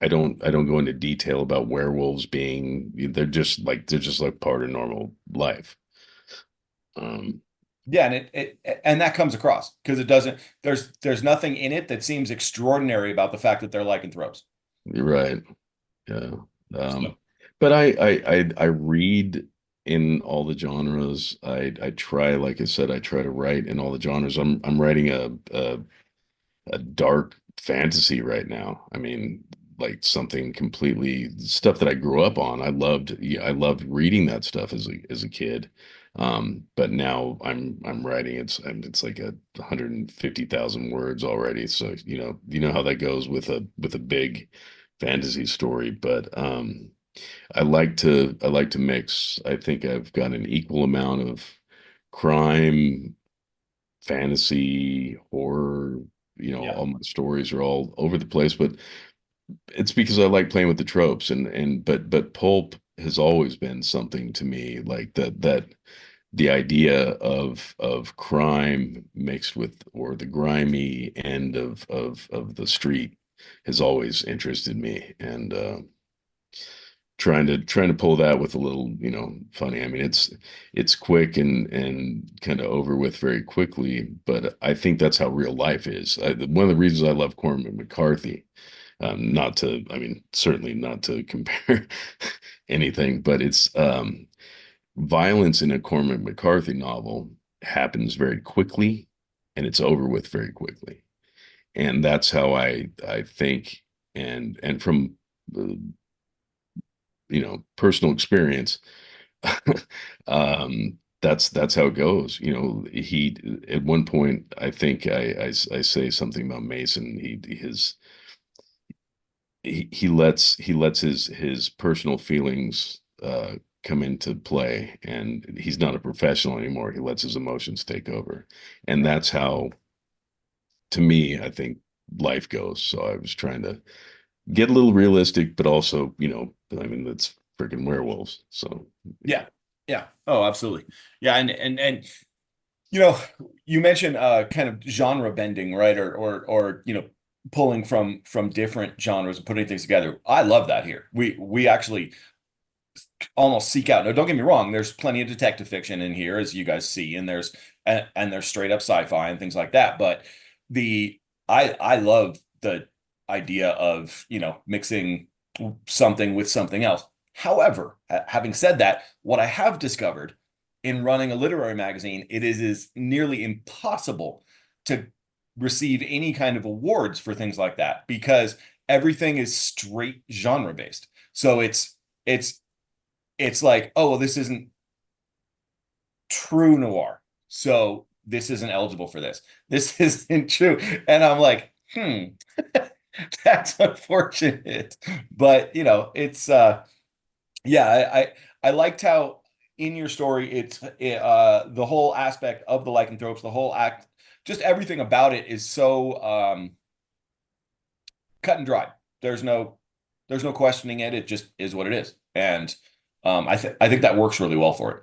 I don't go into detail about werewolves being they're just like part of normal life. Um, Yeah, and and that comes across because it doesn't. There's nothing in it that seems extraordinary about the fact that they're lycanthropes. you're right. Yeah. So, Um, but I read in all the genres. I try, like I said, I try to write in all the genres. I'm writing a dark fantasy right now. I mean, like something completely stuff that I grew up on. I loved reading that stuff as a kid. But now I'm writing it's like 150,000 words already. So you know how that goes with a big fantasy story. But I like to mix. I think I've got an equal amount of crime, fantasy, horror. yeah. All my stories are all over the place, but it's because I like playing with the tropes, but pulp has always been something to me, like that the idea of crime mixed with, or the grimy end of the street has always interested me, and trying to pull that with a little, funny. I mean, it's quick and kind of over with very quickly, but I think that's how real life is. One of the reasons I love Cormac McCarthy, not to, I mean, certainly not to compare anything, but it's violence in a Cormac McCarthy novel happens very quickly and it's over with very quickly. And that's how I think, and from uh, personal experience, that's how it goes. He at one point, I think I say something about Mason. He lets his personal feelings come into play, and he's not a professional anymore. He lets his emotions take over, and that's how, to me, I think life goes. So I was trying to get a little realistic, but also, I mean, that's freaking werewolves. So Yeah. Yeah. Oh, absolutely. Yeah, and you know, you mentioned kind of genre bending, right? Or pulling from different genres and putting things together. I love that here. We actually almost seek out. No, don't get me wrong. There's plenty of detective fiction in here, as you guys see, and there's straight up sci-fi and things like that. But I love the idea of, mixing something with something else. However, having said that, what I have discovered in running a literary magazine, it is nearly impossible to receive any kind of awards for things like that because everything is straight genre based. So it's like, oh, well, this isn't true noir, so this isn't eligible for this. This isn't true. And I'm like, that's unfortunate. But it's yeah, I liked how in your story the whole aspect of the lycanthropes, the whole act, just everything about it is so cut and dry. There's no questioning it. It just is what it is. And I think that works really well for it.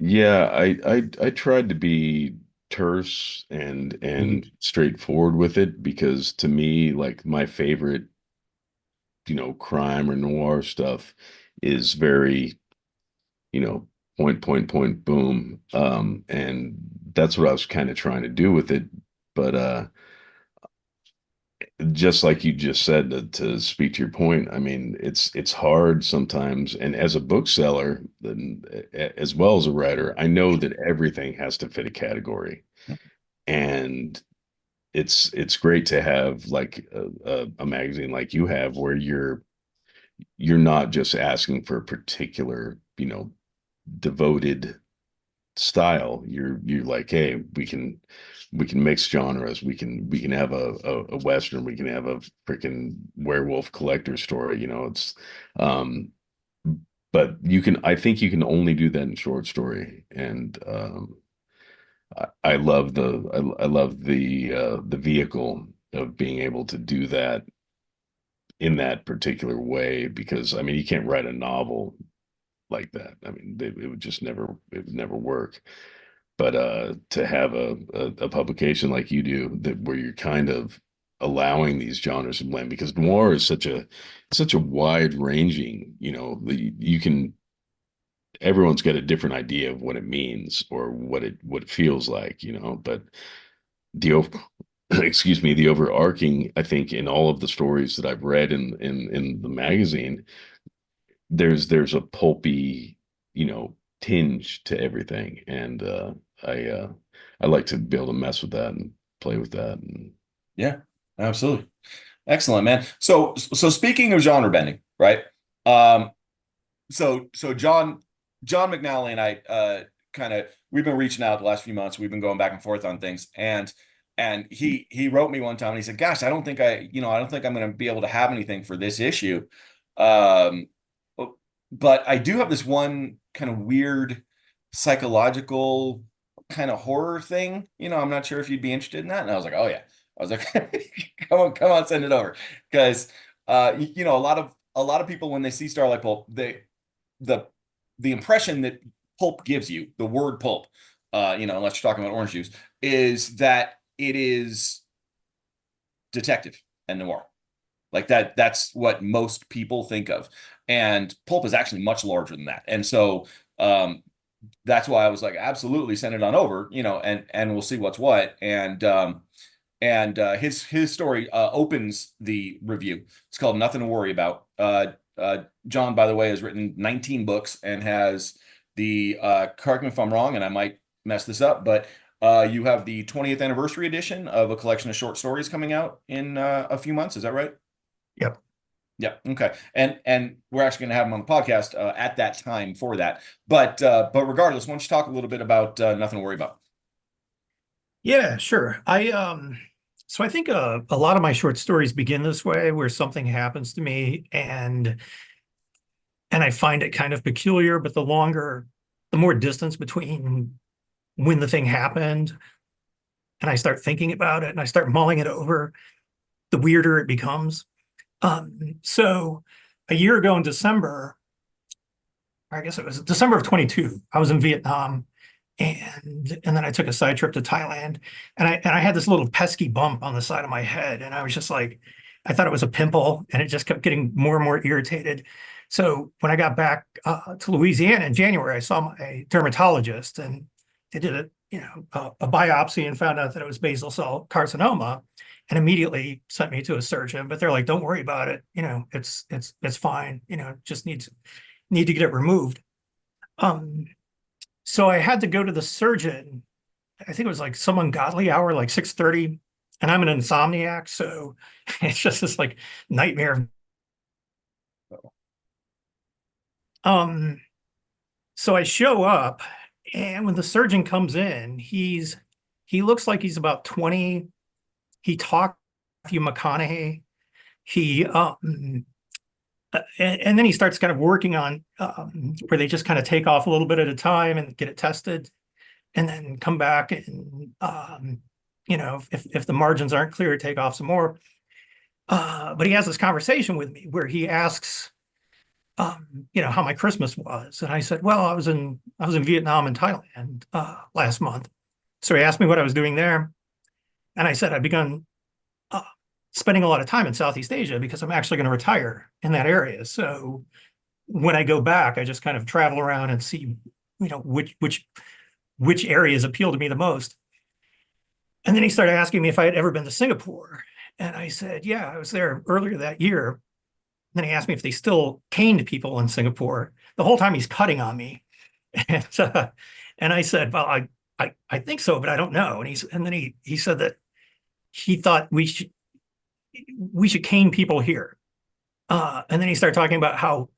Yeah, I tried to be terse and straightforward with it because to me, like my favorite, crime or noir stuff is very, point, boom. And that's what I was kind of trying to do with it. But just like you just said, to speak to your point, I mean, it's hard sometimes. And as a bookseller, then as well as a writer, I know that everything has to fit a category. And it's great to have like a magazine like you have where you're not just asking for a particular, devoted style. You're like, hey, we can mix genres. We can have a western. We can have a freaking werewolf collector story. It's but I think you can only do that in short story. And I love the vehicle of being able to do that in that particular way because I mean you can't write a novel like that. I mean it would just never work. But to have a publication like you do that where you're kind of allowing these genres to blend because noir is such a wide ranging, you can everyone's got a different idea of what it means or what it feels like, but the excuse me, the overarching, I think in all of the stories that I've read in the magazine, there's a pulpy, tinge to everything. And I I like to be able to mess with that and play with that. And Yeah, absolutely. Excellent, man. So speaking of genre bending, right? Um, so John McNally and I kind of we've been reaching out the last few months. We've been going back and forth on things, and he wrote me one time and he said, "Gosh, I don't think I'm going to be able to have anything for this issue." Um, but I do have this one kind of weird psychological kind of horror thing. I'm not sure if you'd be interested in that. And I was like, "Oh yeah." I was like, come on, send it over." Because a lot of people when they see Starlight Pulp, the the impression that pulp gives you, the word pulp, unless you're talking about orange juice, is that it is detective and noir. Like that's what most people think of. And pulp is actually much larger than that. And so that's why I was like, absolutely send it on over, and we'll see what's what. And his story opens the review. It's called Nothing to Worry About. John, by the way, has written 19 books and has correct me if I'm wrong, and I might mess this up, but you have the 20th anniversary edition of a collection of short stories coming out in a few months. Is that right? Yep. Yeah. Okay. And we're actually going to have him on the podcast at that time for that. But regardless, why don't you talk a little bit about Nothing to Worry About? Yeah, sure. So I think a lot of my short stories begin this way, where something happens to me and I find it kind of peculiar, but the more distance between when the thing happened and I start thinking about it and I start mulling it over, the weirder it becomes. So a year ago in December, I guess it was December of 22, I was in Vietnam. And then I took a side trip to Thailand, and I had this little pesky bump on the side of my head, and I was just like, I thought it was a pimple, and it just kept getting more and more irritated. So when I got back to Louisiana in January, I saw my dermatologist, and they did a biopsy and found out that it was basal cell carcinoma, and immediately sent me to a surgeon. But they're like, "Don't worry about it. It's fine. Just need to get it removed." So I had to go to the surgeon. I think it was like some ungodly hour, like 6:30, and I'm an insomniac, so it's just this like nightmare. So I show up, and when the surgeon comes in, he looks like he's about 20. He talked Matthew McConaughey. And then he starts kind of working on where they just kind of take off a little bit at a time and get it tested, and then come back and if the margins aren't clear, take off some more. But he has this conversation with me where he asks, how my Christmas was, and I said, well, I was in Vietnam and Thailand last month. So he asked me what I was doing there, and I said I'd begun spending a lot of time in Southeast Asia because I'm actually going to retire in that area. So when I go back, I just kind of travel around and see, which areas appeal to me the most. And then he started asking me if I had ever been to Singapore. And I said, yeah, I was there earlier that year. And then he asked me if they still caned people in Singapore. The whole time he's cutting on me. And I said, well, I think so, but I don't know. And then he said that he thought we should cane people here. And then he started talking about how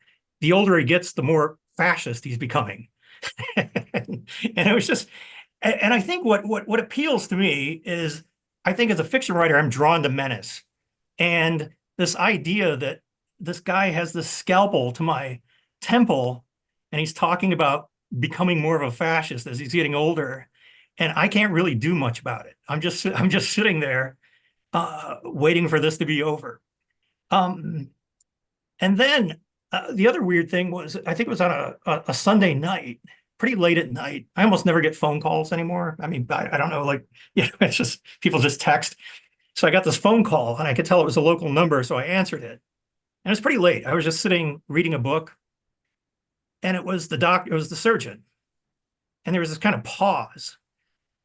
the older he gets, the more fascist he's becoming. And it was just, and I think what appeals to me is, I think as a fiction writer, I'm drawn to menace. And this idea that this guy has this scalpel to my temple, and he's talking about becoming more of a fascist as he's getting older, and I can't really do much about it. I'm just sitting there waiting for this to be over. And then the other weird thing was, I think it was on a Sunday night, pretty late at night. I almost never get phone calls anymore. I mean, I don't know, it's just people just text. So I got this phone call, and I could tell it was a local number, so I answered it. And it was pretty late. I was just sitting reading a book, and it was it was the surgeon. And there was this kind of pause.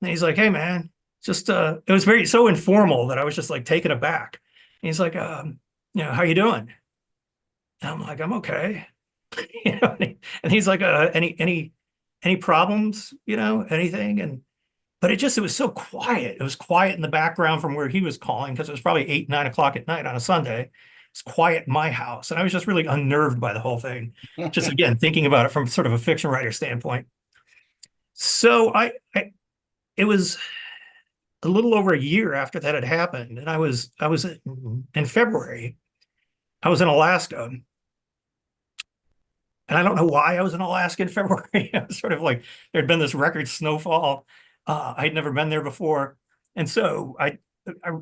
And he's like, "Hey, man." Just it was so informal that I was just like taken aback. And he's like, how you doing? And I'm like, I'm okay. And he's like, any problems, anything? But it was so quiet. It was quiet in the background from where he was calling, because it was probably 8, 9 o'clock at night on a Sunday. It's quiet in my house. And I was just really unnerved by the whole thing. Just again, thinking about it from sort of a fiction writer standpoint. So it was a little over a year after that had happened, and I was in February. I was in Alaska, and I don't know why I was in Alaska in February. I was sort of like, there'd been this record snowfall. I'd never been there before, and so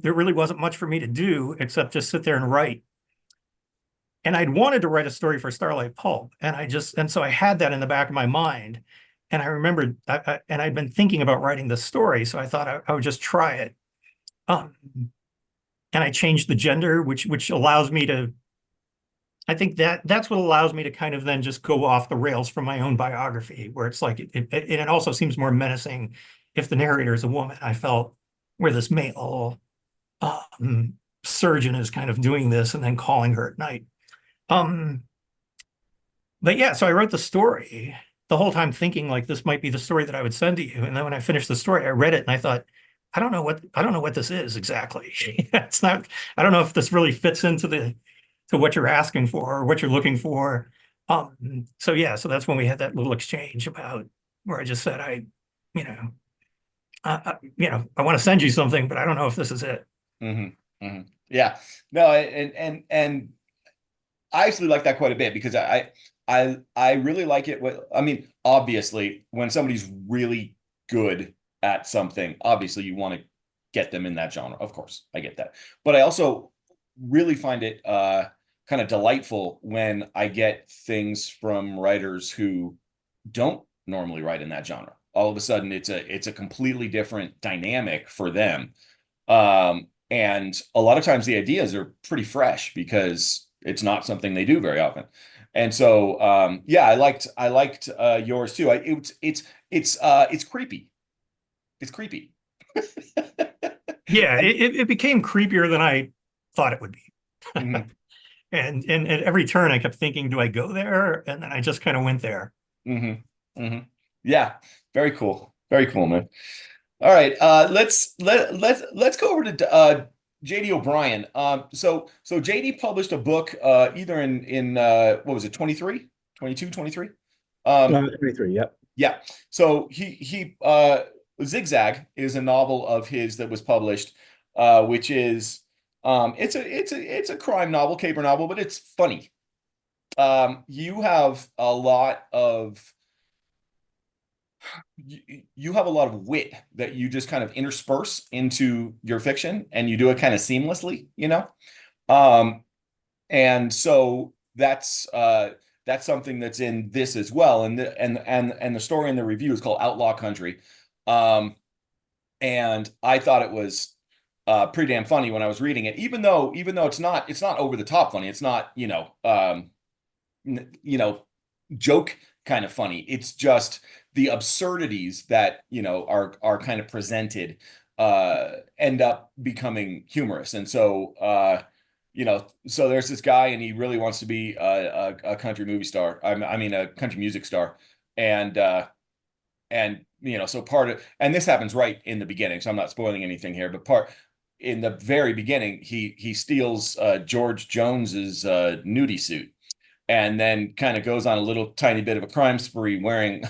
there really wasn't much for me to do except just sit there and write. And I'd wanted to write a story for Starlite Pulp, and so I had that in the back of my mind. And I remembered, and I'd been thinking about writing this story, so I thought I would just try it. And I changed the gender, which allows me to, I think that's what allows me to kind of then just go off the rails from my own biography, where it's like, it also seems more menacing if the narrator is a woman. I felt where this male surgeon is kind of doing this and then calling her at night. But yeah, so I wrote the story the whole time thinking like this might be the story that I would send to you. And then when I finished the story, I read it and I thought, I don't know what this is exactly. It's not, I don't know if this really fits into what you're asking for or what you're looking for. So that's when we had that little exchange about where I just said, I want to send you something, but I don't know if this is it. Mm-hmm. Mm-hmm. Yeah, no. And I actually like that quite a bit, because I really like it. Obviously, when somebody's really good at something, obviously you want to get them in that genre. Of course, I get that. But I also really find it kind of delightful when I get things from writers who don't normally write in that genre. All of a sudden, it's a completely different dynamic for them. And a lot of times the ideas are pretty fresh because it's not something they do very often. And so yeah, I liked yours too. It's creepy. It's creepy. Yeah, it became creepier than I thought it would be. Mhm. And at every turn I kept thinking, do I go there? And then I just kind of went there. Yeah, very cool. Very cool, man. All right, let's go over to JD O'Brien. So JD published a book either in what was it, 23, 22, 23? 23, yep. Yeah. So he Zigzag is a novel of his that was published, which is it's a crime novel, caper novel, but it's funny. You have a lot of you have a lot of wit that you just kind of intersperse into your fiction, and you do it kind of seamlessly, you know. And so that's something that's in this as well. And the story in the review is called Outlaw Country. And I thought it was pretty damn funny when I was reading it, even though it's not over the top funny. It's not, joke kind of funny. It's just the absurdities that, are kind of presented end up becoming humorous. And so so there's this guy, and he really wants to be a country movie star. I mean, a country music star, and so and this happens right in the beginning, so I'm not spoiling anything here. But in the very beginning, he steals George Jones's nudie suit, and then kind of goes on a little tiny bit of a crime spree wearing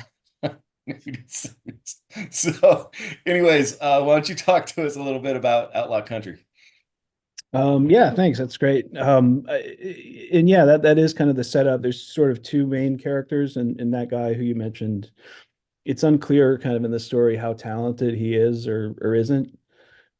nudie suits. So, anyways, why don't you talk to us a little bit about Outlaw Country? Yeah, thanks. That's great. And yeah, that is kind of the setup. There's sort of two main characters, and that guy who you mentioned, it's unclear kind of in the story how talented he is or isn't.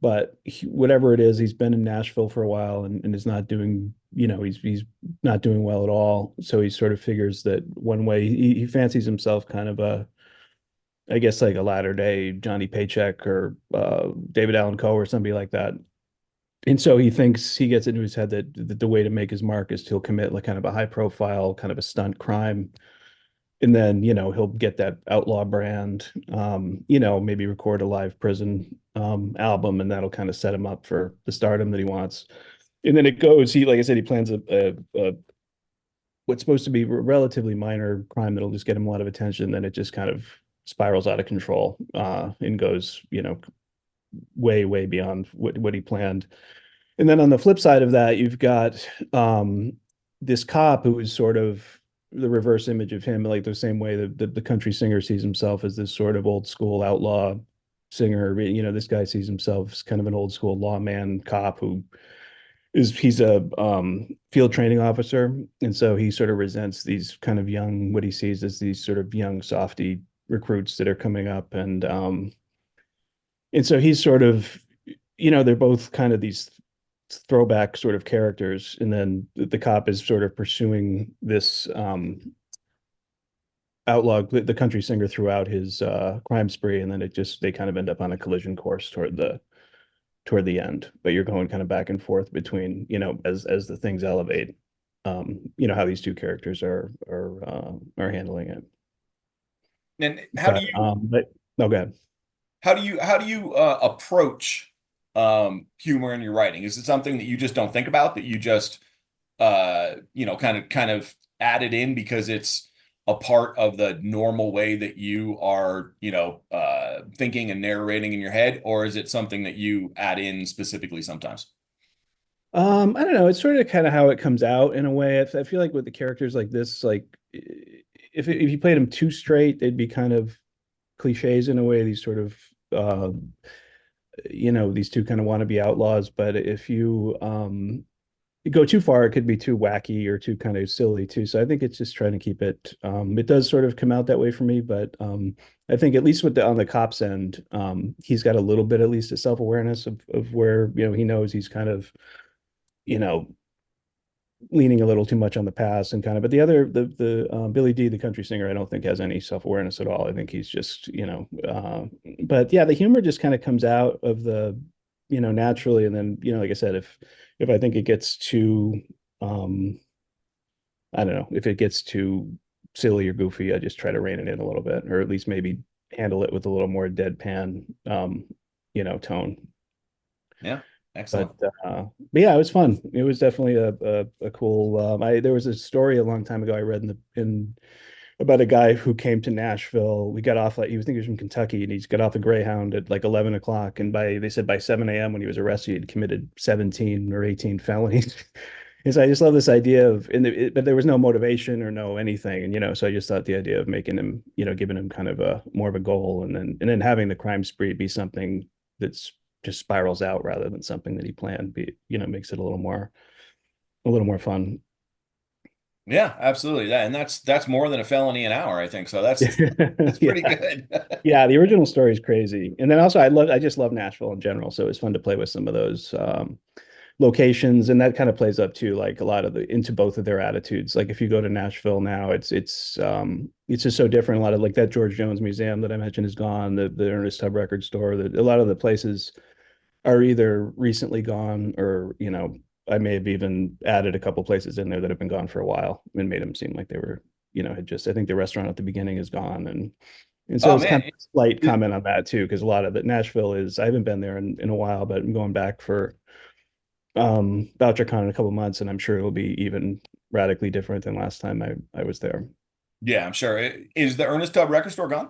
But whatever it is, he's been in Nashville for a while and is not doing, he's not doing well at all. So he sort of figures that one way he fancies himself kind of I guess like a latter day Johnny Paycheck or David Allan Coe or somebody like that. And so he thinks, he gets into his head that the way to make his mark is to commit like kind of a high profile, kind of a stunt crime. And then, he'll get that outlaw brand, maybe record a live prison album, and that'll kind of set him up for the stardom that he wants. And then it goes, like I said, he plans a what's supposed to be a relatively minor crime that'll just get him a lot of attention. Then it just kind of spirals out of control and goes, way, way beyond what he planned. And then on the flip side of that, you've got this cop who is sort of the reverse image of him, like the same way that the country singer sees himself as this sort of old school outlaw singer. This guy sees himself as kind of an old school lawman cop he's a field training officer. And so he sort of resents these kind of young, what he sees as these sort of young softy recruits that are coming up. And so he's sort of, they're both kind of these throwback sort of characters. And then the cop is sort of pursuing this outlaw, the country singer, throughout his crime spree. And then they kind of end up on a collision course toward the end. But you're going kind of back and forth between, as the things elevate, how these two characters are handling it. And how do you no, go ahead. How do you approach humor in your writing? Is it something that you just don't think about, that you just kind of add it in because it's a part of the normal way that you are thinking and narrating in your head, or is it something that you add in specifically sometimes? I don't know. It's sort of kind of how it comes out in a way. I feel like with the characters like this, like if you played them too straight, they'd be kind of cliches in a way. These sort of these two kind of wannabe outlaws. But if you go too far, it could be too wacky or too kind of silly too. So I think it's just trying to keep it. It does sort of come out that way for me, but I think at least on the cop's end, he's got a little bit at least of self-awareness of where he knows he's kind of leaning a little too much on the past and kind of. But the Billy D, the country singer, I don't think has any self-awareness at all. I think he's just but yeah, the humor just kind of comes out of the naturally. And then like I said, if I think it gets too I don't know, if it gets too silly or goofy, I just try to rein it in a little bit, or at least maybe handle it with a little more deadpan, tone. Yeah, excellent. But yeah, it was fun. It was definitely a cool. There was a story a long time ago I read in about a guy who came to Nashville. We got off like he was thinking he was from Kentucky, and he's got off a Greyhound at like 11 o'clock, and they said by 7 a.m. when he was arrested, he'd committed 17 or 18 felonies. And so I just love this idea of, but there was no motivation or no anything, and so I just thought the idea of making him, giving him kind of a more of a goal, and then having the crime spree be something that's just spirals out rather than something that he planned, makes it a little more fun. Yeah, absolutely. That's more than a felony an hour, I think. So that's pretty Yeah. good. Yeah, the original story is crazy. And then also I just love Nashville in general. So it's fun to play with some of those locations, and that kind of plays up to like a lot of into both of their attitudes. Like if you go to Nashville now, it's just so different. A lot of like that George Jones Museum that I mentioned is gone, the Ernest Tubb record store, a lot of the places are either recently gone or, I may have even added a couple places in there that have been gone for a while and made them seem like they were, I think the restaurant at the beginning is gone. And so Oh it's kind man. of a slight comment on that too, because a lot of it, Nashville I haven't been there in a while, but I'm going back for VoucherCon in a couple months, and I'm sure it'll be even radically different than last time I was there. Yeah, I'm sure. Is the Ernest Tubb record store gone?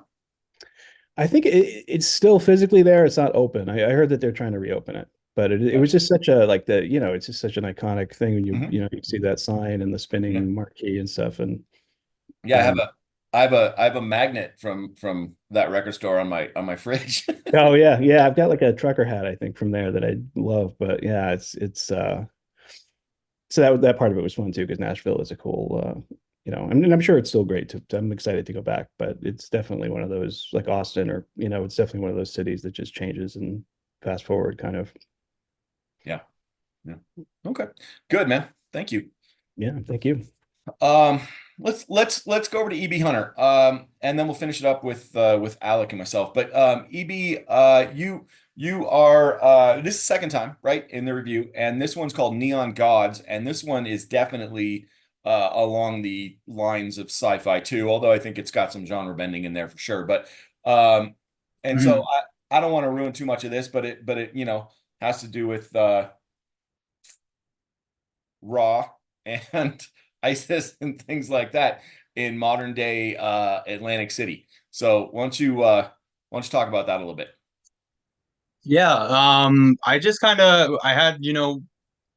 I think it's still physically there. It's not open. I heard that they're trying to reopen it, but it was just such a like it's just such an iconic thing when Mhm. you see that sign and the spinning marquee and stuff. And Yeah, I have a magnet from that record store on my fridge. oh yeah, I've got like a trucker hat I think from there that I love. But yeah, it's so that part of it was fun too because Nashville is a cool I mean, I'm sure it's still great I'm excited to go back, but it's definitely one of those like Austin or it's definitely one of those cities that just changes and fast forward kind of. Yeah. Yeah. Okay. Good, man. Thank you. Yeah, thank you. Um, let's go over to EB Hunter. And then we'll finish it up with Alec and myself. But EB, you are this is the second time, right, in the review, and this one's called Neon Gods, and this one is definitely along the lines of sci-fi too, although I think it's got some genre bending in there for sure. But and so I don't want to ruin too much of this, but it has to do with Raw and ISIS and things like that in modern day Atlantic City. So why don't you talk about that a little bit? Yeah, I just I had,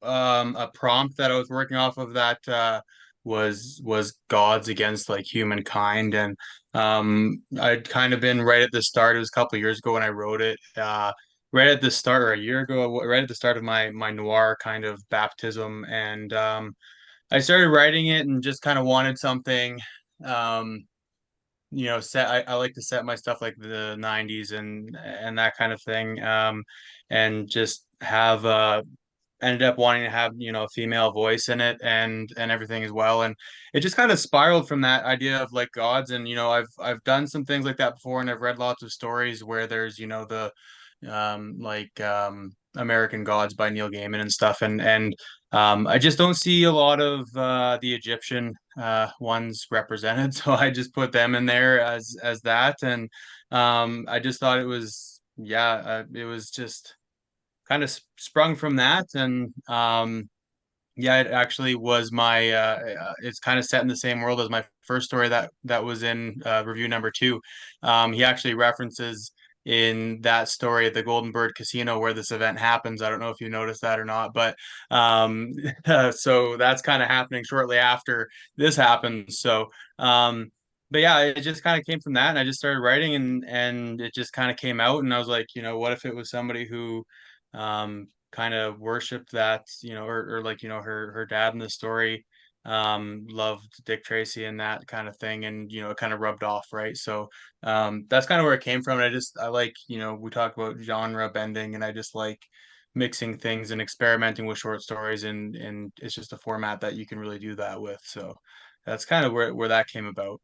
a prompt that I was working off of that was gods against like humankind. And I'd kind of been right at the start. It was a couple of years ago when I wrote it. Right at the start, or a year ago, right at the start of my noir kind of baptism. And I started writing it and just kind of wanted something um set. I like to set my stuff like the 90s and that kind of thing. And just have ended up wanting to have, a female voice in it and everything as well. And it just kind of spiraled from that idea of like gods. And I've done some things like that before, and I've read lots of stories where there's, the American Gods by Neil Gaiman and stuff. And I just don't see a lot of the Egyptian ones represented, so I just put them in there as that. And I just thought it was, it was just kind of sprung from that. And yeah, it actually was my it's kind of set in the same world as my first story that was in review number 2. He actually references in that story the Golden Bird Casino where this event happens. I don't know if you noticed that or not, but so that's kind of happening shortly after this happens. So but yeah, it just kind of came from that, and I just started writing, and it just kind of came out. And I was like, what if it was somebody who kind of worshipped that, or like, her dad in the story loved Dick Tracy and that kind of thing. And, it kind of rubbed off, right? So that's kind of where it came from. And I like, we talk about genre bending, and I just like mixing things and experimenting with short stories, and it's just a format that you can really do that with. So that's kind of where that came about.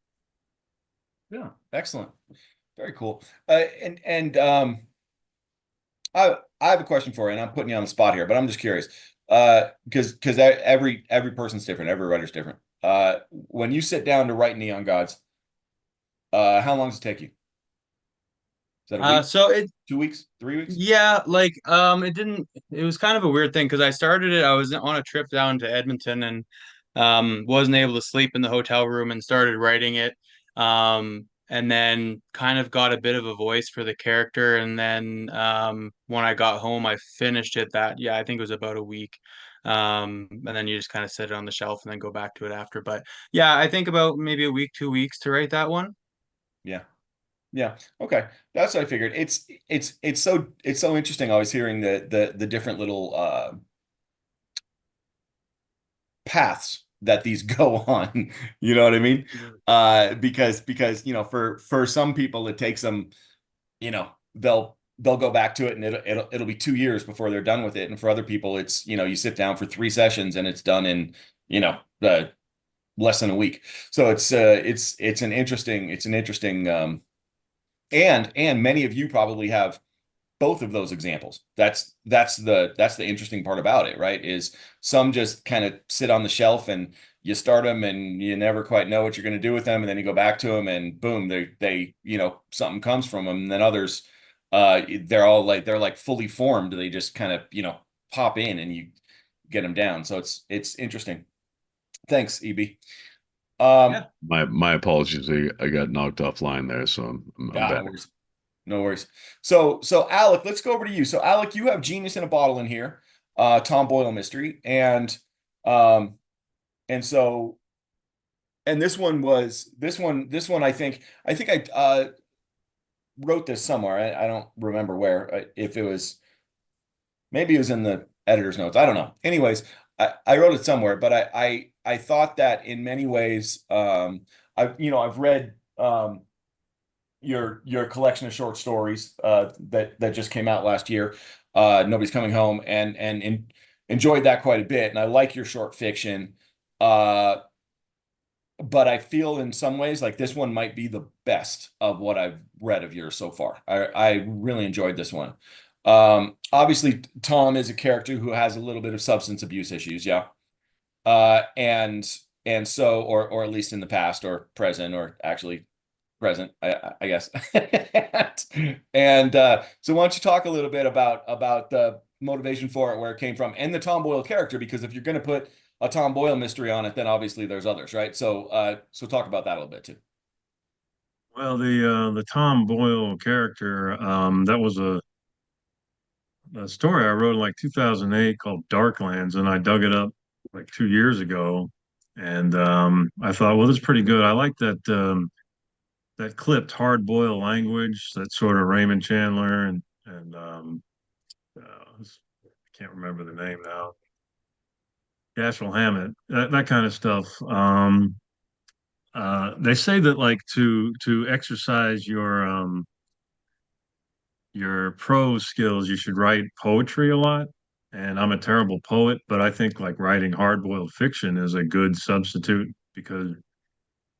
Yeah, excellent. Very cool. And I have a question for you, and I'm putting you on the spot here, but I'm just curious. Because every person's different, every writer's different. when you sit down to write Neon Gods, how long does it take you? Is that a week, So it 2 weeks, 3 weeks? Yeah, like it was kind of a weird thing because I was on a trip down to Edmonton and wasn't able to sleep in the hotel room and started writing it. And then kind of got a bit of a voice for the character, and then when I got home I finished it I think it was about a week. And then you just kind of set it on the shelf and then go back to it after. But yeah, I think about maybe a week, 2 weeks to write that one. Yeah. Yeah. Okay. That's what I figured. It's so interesting always hearing the different little paths that these go on. You know what I mean? Because for some people it takes them, they'll go back to it and it'll be 2 years before they're done with it. And for other people it's, you sit down for 3 sessions and it's done in, less than a week. So it's an interesting and many of you probably have both of those examples. That's the interesting part about it, right? Is some just kind of sit on the shelf and you start them and you never quite know what you're going to do with them, and then you go back to them and boom, they something comes from them. And then others, they're like fully formed. They just kind of pop in and you get them down. So it's interesting. Thanks, EB. Yeah. My apologies. I got knocked offline there, so I'm No back. worries. No worries. So Alec, let's go over to you. So Alec, you have Genius in a Bottle in here, Tom Boyle mystery, um so this one I wrote this somewhere. I don't remember where. If it was, maybe it was in the editor's notes. I don't know. Anyways, I wrote it somewhere, but I thought that in many ways, I've read your collection of short stories that just came out last year, Nobody's Coming Home, and enjoyed that quite a bit. And I like your short fiction, but I feel in some ways like this one might be the best of what I've read of yours so far. I really enjoyed this one. Obviously Tom is a character who has a little bit of substance abuse issues, yeah. And so, or at least in the past or present, or actually present, I guess. And so why don't you talk a little bit about the motivation for it, where it came from, and the Tom Boyle character, because if you're going to put a Tom Boyle mystery on it, then obviously there's others, right? So talk about that a little bit too. Well, the Tom Boyle character, that was a story I wrote in like 2008 called Darklands, and I dug it up like 2 years ago, and I thought, well, this is pretty good. I like that clipped hard boiled language, that sort of Raymond Chandler and I can't remember the name now, Dashiell Hammett, that kind of stuff. They say that like to exercise your prose skills, you should write poetry a lot. And I'm a terrible poet, but I think like writing hard-boiled fiction is a good substitute because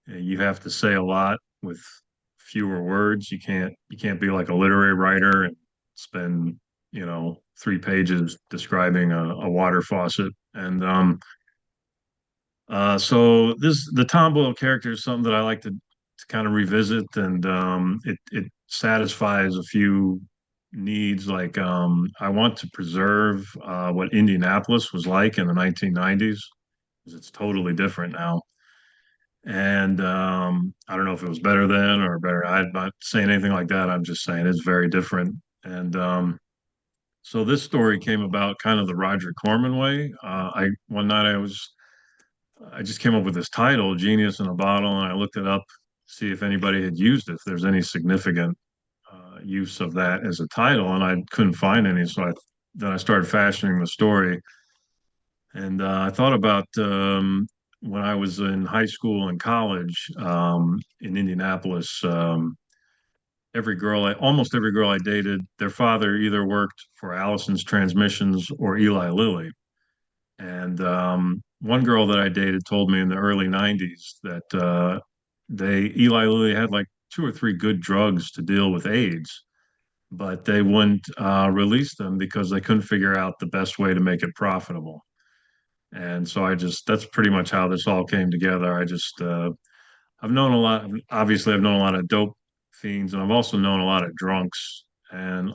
you have to say a lot with fewer words. You can't be like a literary writer and spend, 3 pages describing a water faucet. And so the Tom Boyle character is something that I like to kind of revisit, and it satisfies a few needs. Like I want to preserve what Indianapolis was like in the 1990s, because it's totally different now. And I don't know if it was better then or better. I'm not saying anything like that. I'm just saying it's very different. And so this story came about kind of the Roger Corman way. I one night I just came up with this title, Genius in a Bottle, and I looked it up, see if anybody had used it, if there's any significant use of that as a title, and I couldn't find any. So then I started fashioning the story, and I thought about when I was in high school and college in Indianapolis. Almost every girl I dated, their father either worked for Allison's Transmissions or Eli Lilly. And one girl that I dated told me in the early 90s that Eli Lilly had like 2 or 3 good drugs to deal with AIDS, but they wouldn't release them because they couldn't figure out the best way to make it profitable. And so that's pretty much how this all came together. I've known a lot, obviously I've known a lot of dope fiends, and I've also known a lot of drunks. And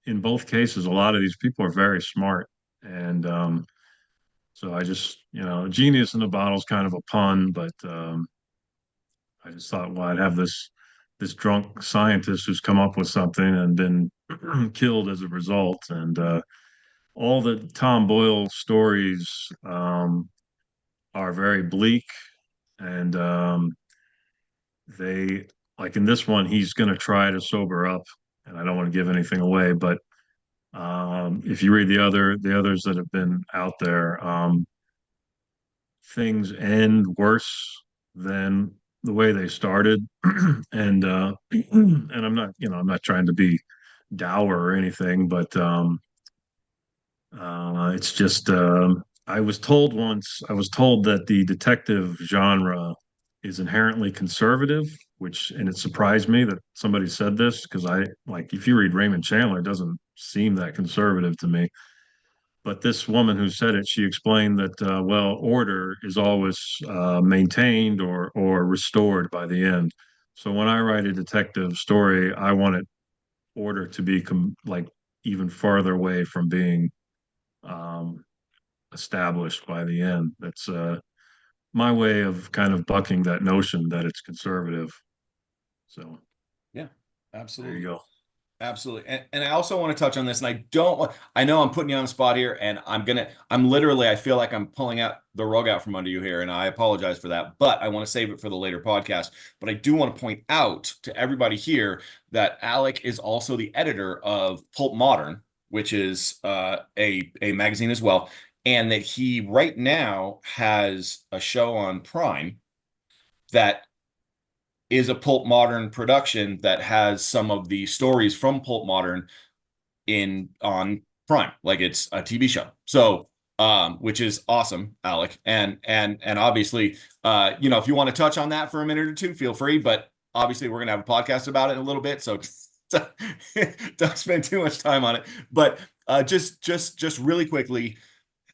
in both cases, a lot of these people are very smart. And so I just, genius in the bottle is kind of a pun, but I just thought, well, I'd have this drunk scientist who's come up with something and been killed as a result. And all the Tom Boyle stories are very bleak, and they like in this one, he's going to try to sober up, and I don't want to give anything away, but if you read the others that have been out there, things end worse than the way they started. And and I'm not trying to be dour or anything, but it's just I was told once, I was told that the detective genre is inherently conservative, and it surprised me that somebody said this, because if you read Raymond Chandler, it doesn't seem that conservative to me. But this woman who said it, she explained that, well, order is always maintained or restored by the end. So when I write a detective story, I want order to be like even farther away from being um, established by the end. That's my way of kind of bucking that notion that it's conservative. So Yeah, there absolutely. you go. Absolutely. And I also want to touch on this, and I know I'm putting you on the spot here, and I feel like I'm pulling out the rug out from under you here, and I apologize for that, but I want to save it for the later podcast. But I do want to point out to everybody here that Alec is also the editor of Pulp Modern, which is a magazine as well, and that he right now has a show on Prime that is a Pulp Modern production that has some of the stories from Pulp Modern on Prime, like it's a TV show. So, which is awesome, Alec. And obviously, if you want to touch on that for a minute or two, feel free. But obviously, we're gonna have a podcast about it in a little bit, so don't spend too much time on it. But just really quickly,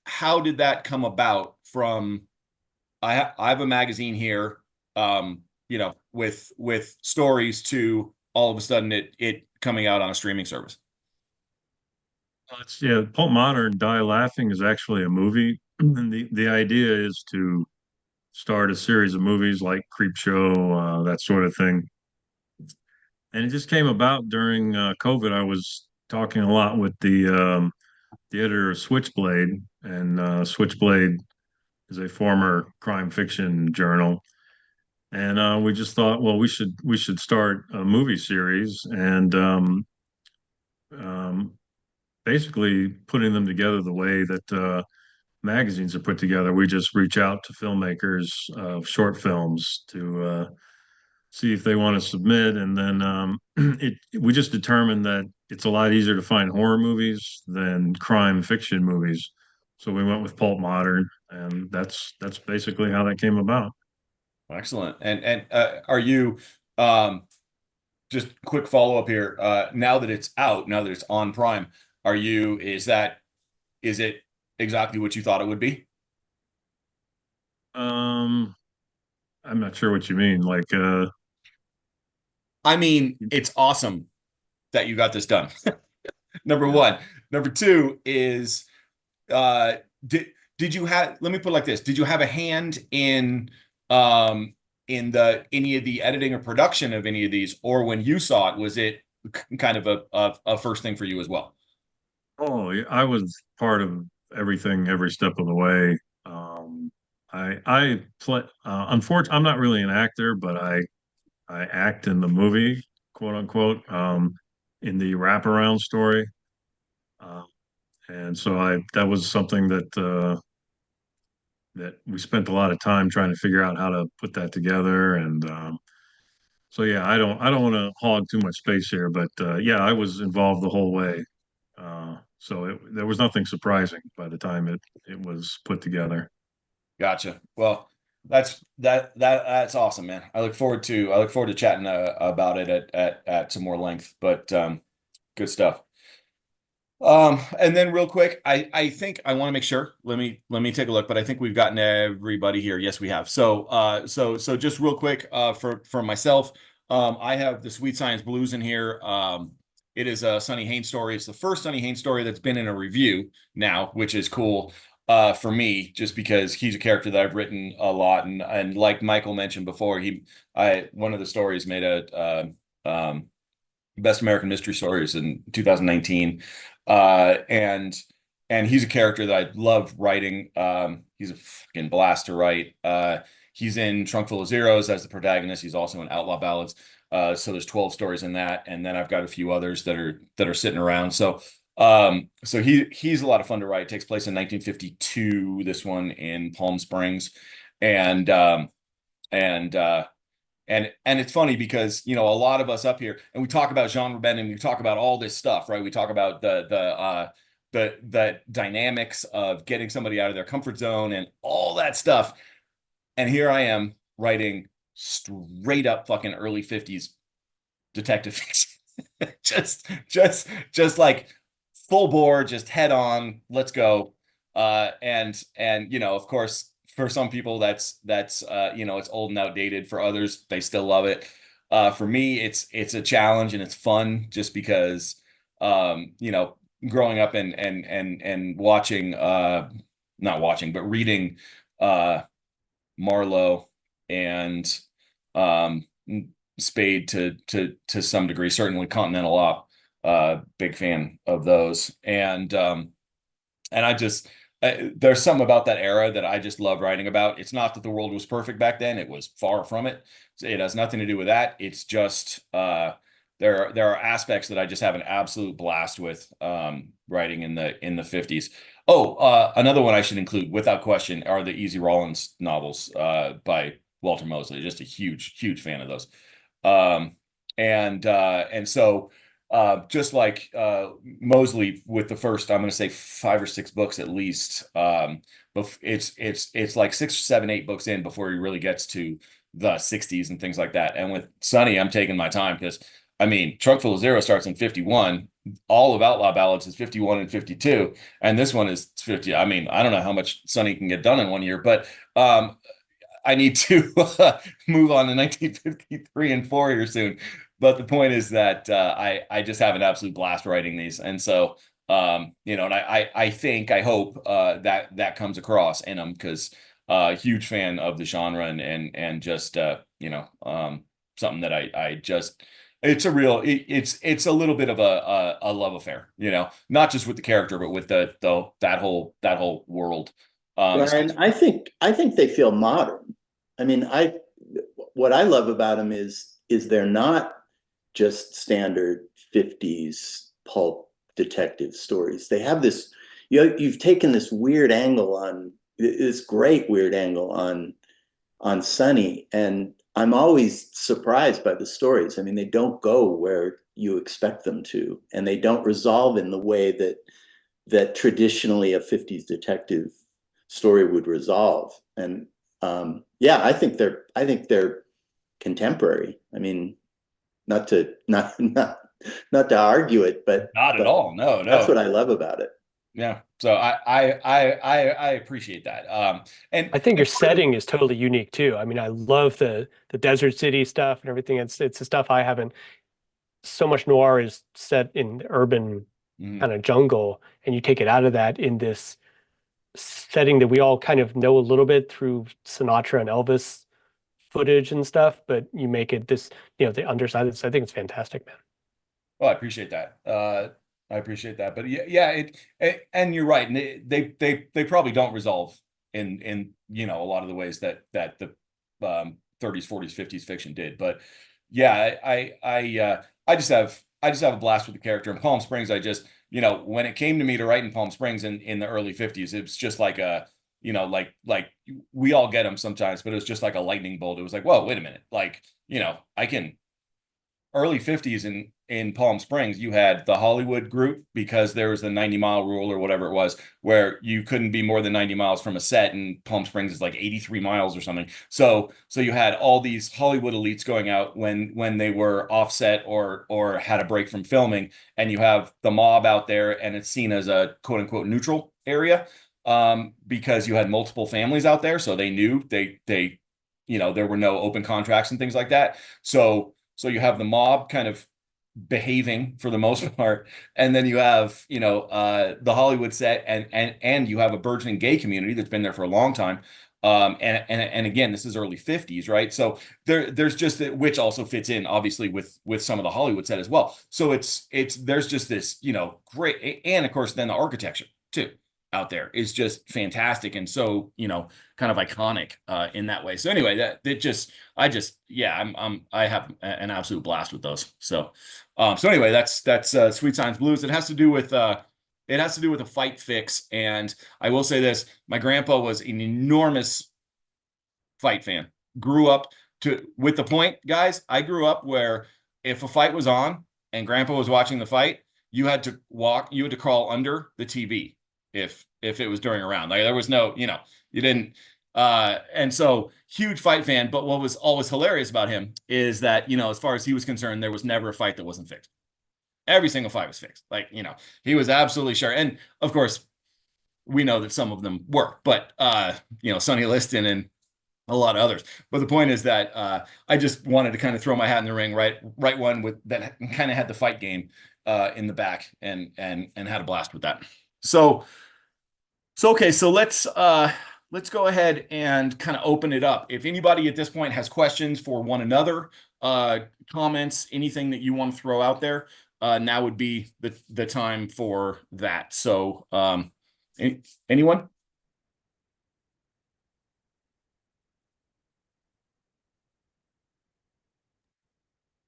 how did that come about? I have a magazine here, with stories, to all of a sudden it coming out on a streaming service. Yeah, Pulp Modern Die Laughing is actually a movie. And the idea is to start a series of movies like Creepshow, that sort of thing. And it just came about during COVID. I was talking a lot with the editor of Switchblade, and Switchblade is a former crime fiction journal. And we just thought, well, we should start a movie series, and um, basically putting them together the way that magazines are put together. We just reach out to filmmakers of short films to see if they want to submit, and then we just determined that it's a lot easier to find horror movies than crime fiction movies. So we went with Pulp Modern, and that's basically how that came about. Excellent. And are you just quick follow up here? Now that it's out, now that it's on Prime, is it exactly what you thought it would be? I'm not sure what you mean. I mean, it's awesome that you got this done. Number one. Number two is, uh, did you have, let me put it like this. Did you have a hand in any of the editing or production of any of these, or when you saw it, was it kind of a first thing for you as well? Oh, yeah, I was part of everything, every step of the way. I play. Unfortunately, I'm not really an actor, but I act in the movie, quote unquote, in the wraparound story. Uh, and so that was something that we spent a lot of time trying to figure out how to put that together. And so yeah, I don't want to hog too much space here, but yeah, I was involved the whole way. So there was nothing surprising by the time it was put together. Gotcha. Well, that's awesome, man. I look forward to chatting about it at some more length, but good stuff. And then real quick, I think I want to make sure. Let me take a look, but I think we've gotten everybody here. Yes, we have. So just real quick, for myself, I have the Sweet Science Blues in here. It is a Sonny Haynes story. It's the first Sonny Haynes story that's been in a review now, which is cool. For me, just because he's a character that I've written a lot, and like Michael mentioned before, one of the stories made a Best American Mystery Stories in 2019. And he's a character that I love writing. He's a fucking blast to write. He's in Trunk Full of Zeros as the protagonist. He's also in Outlaw Ballads. So there's 12 stories in that, and then I've got a few others that are sitting around. So he's a lot of fun to write. It takes place in 1952. This one in Palm Springs, and and uh, and it's funny because a lot of us up here, and we talk about genre bending, we talk about all this stuff, right? We talk about the dynamics of getting somebody out of their comfort zone and all that stuff. And here I am writing straight up fucking early 50s detective fiction. just like full bore, just head on, let's go. And of course, for some people that's it's old and outdated. For others, they still love it. For me, it's a challenge and it's fun just because growing up and watching, not watching, but reading Marlowe and Spade to some degree, certainly Continental Op, big fan of those. And I just there's something about that era that I just love writing about. It's not that the world was perfect back then. It was far from it. It has nothing to do with that. It's just there are aspects that I just have an absolute blast with writing in the 50s. Oh, another one I should include without question are the Easy Rawlins novels by Walter Mosley. Just a huge fan of those. And so just like Mosley with the first, I'm going to say 5 or 6 books at least. But it's like 6 or 7, 8 books in before he really gets to the 60s and things like that. And with Sonny, I'm taking my time because Trunk Full of Zero starts in 51. All of Outlaw Ballads is 51 and 52, and this one is 50. I don't know how much Sonny can get done in 1 year, but I need to move on to 1953 and 4 here soon. But the point is that I just have an absolute blast writing these, and so and I hope that comes across in them because huge fan of the genre and just something that I just it's a real it's a little bit of a love affair, not just with the character but with that whole world. Brian, I think they feel modern. What I love about them is they're not just standard 50s pulp detective stories. They have this, you've taken this weird angle on this great weird angle on Sonny, and I'm always surprised by the stories. They don't go where you expect them to, and they don't resolve in the way that traditionally a 50s detective story would resolve. And I think they're contemporary. Not to argue it, but not at all. No. That's what I love about it. Yeah. So I appreciate that. And I think your setting is totally unique too. I love the desert city stuff and everything. It's the stuff I haven't. So much noir is set in urban kind of jungle, and you take it out of that in this setting that we all kind of know a little bit through Sinatra and Elvis footage and stuff, but you make it this, the underside. I think it's fantastic, man. Well, I appreciate that. But and you're right. And they probably don't resolve in a lot of the ways that the 30s, 40s, 50s fiction did. But yeah, I just have a blast with the character. In Palm Springs, I just, when it came to me to write in Palm Springs in the early 50s, it was just like a, like we all get them sometimes, but it was just like a lightning bolt. It was like, whoa, wait a minute. Like, I can early 50s in Palm Springs, you had the Hollywood group because there was the 90-mile rule or whatever it was, where you couldn't be more than 90 miles from a set, and Palm Springs is like 83 miles or something. So you had all these Hollywood elites going out when they were offset or had a break from filming, and you have the mob out there, and it's seen as a quote unquote neutral area, because you had multiple families out there, so they knew they there were no open contracts and things like that. So you have the mob kind of behaving for the most part, and then you have the Hollywood set, and you have a burgeoning gay community that's been there for a long time. And again, this is early 50s, right? So there's just that, which also fits in obviously with some of the Hollywood set as well. So there's just this great, and of course then the architecture too out there is just fantastic, and so kind of iconic in that way. So anyway, I have an absolute blast with those. So anyway, that's Sweet Science Blues. It has to do with a fight fix, and I will say this: my grandpa was an enormous fight fan. Grew up with the point, guys. I grew up where if a fight was on and grandpa was watching the fight, you had to crawl under the TV if it was during a round. Like there was no, you didn't. And so huge fight fan. But what was always hilarious about him is that, as far as he was concerned, there was never a fight that wasn't fixed. Every single fight was fixed. Like, he was absolutely sure. And of course, we know that some of them were, but Sonny Liston and a lot of others. But the point is that I just wanted to kind of throw my hat in the ring, right one with that kind of had the fight game in the back, and had a blast with that. So okay, so let's go ahead and kind of open it up. If anybody at this point has questions for one another, comments, anything that you want to throw out there, now would be the time for that. So anyone?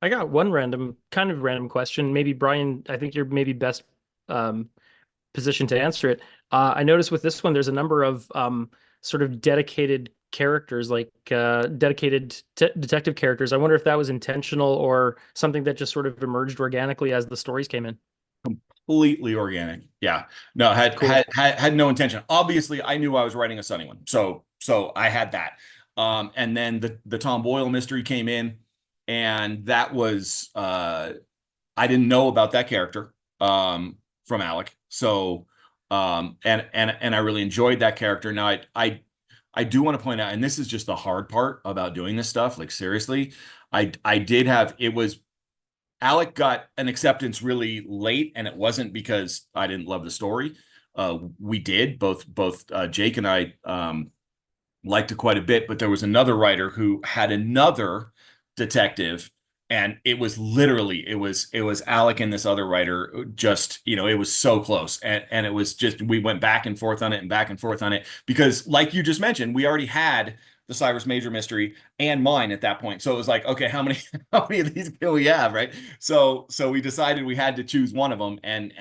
I got one kind of random question. Maybe Brian, I think you're maybe best positioned to answer it. I noticed with this one, there's a number of sort of dedicated characters, like dedicated detective characters. I wonder if that was intentional or something that just sort of emerged organically as the stories came in. Completely organic. Yeah. No, had no intention. Obviously, I knew I was writing a Sunny one, so I had that. And then the Tom Boyle mystery came in, and that was I didn't know about that character from Alec. So and I really enjoyed that character. Now I do want to point out, and this is just the hard part about doing this stuff, like seriously, I did have, it was, Alec got an acceptance really late, and it wasn't because I didn't love the story. We did, both Jake and I liked it quite a bit, but there was another writer who had another detective, and it was literally it was Alec and this other writer, just it was so close, and it was just, we went back and forth on it and back and forth on it, because like you just mentioned, we already had the Cyrus Major mystery and mine at that point. So it was like, okay, how many of these can we have, right? So we decided we had to choose one of them, and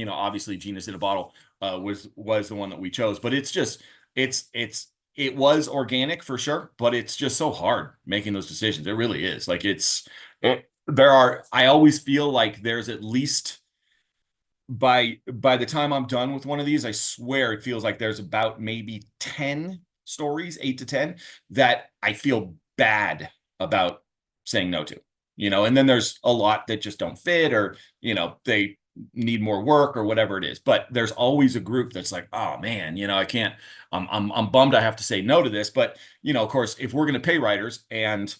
obviously Genius in a Bottle was the one that we chose. But it's just it was organic for sure, but it's just so hard making those decisions. It really is. Like I always feel like there's at least, by the time I'm done with one of these, I swear it feels like there's about maybe 10 stories, 8 to 10, that I feel bad about saying no to, and then there's a lot that just don't fit, or, they need more work or whatever it is. But there's always a group that's like, oh man, I can't, I'm bummed I have to say no to this. But, of course, if we're going to pay writers and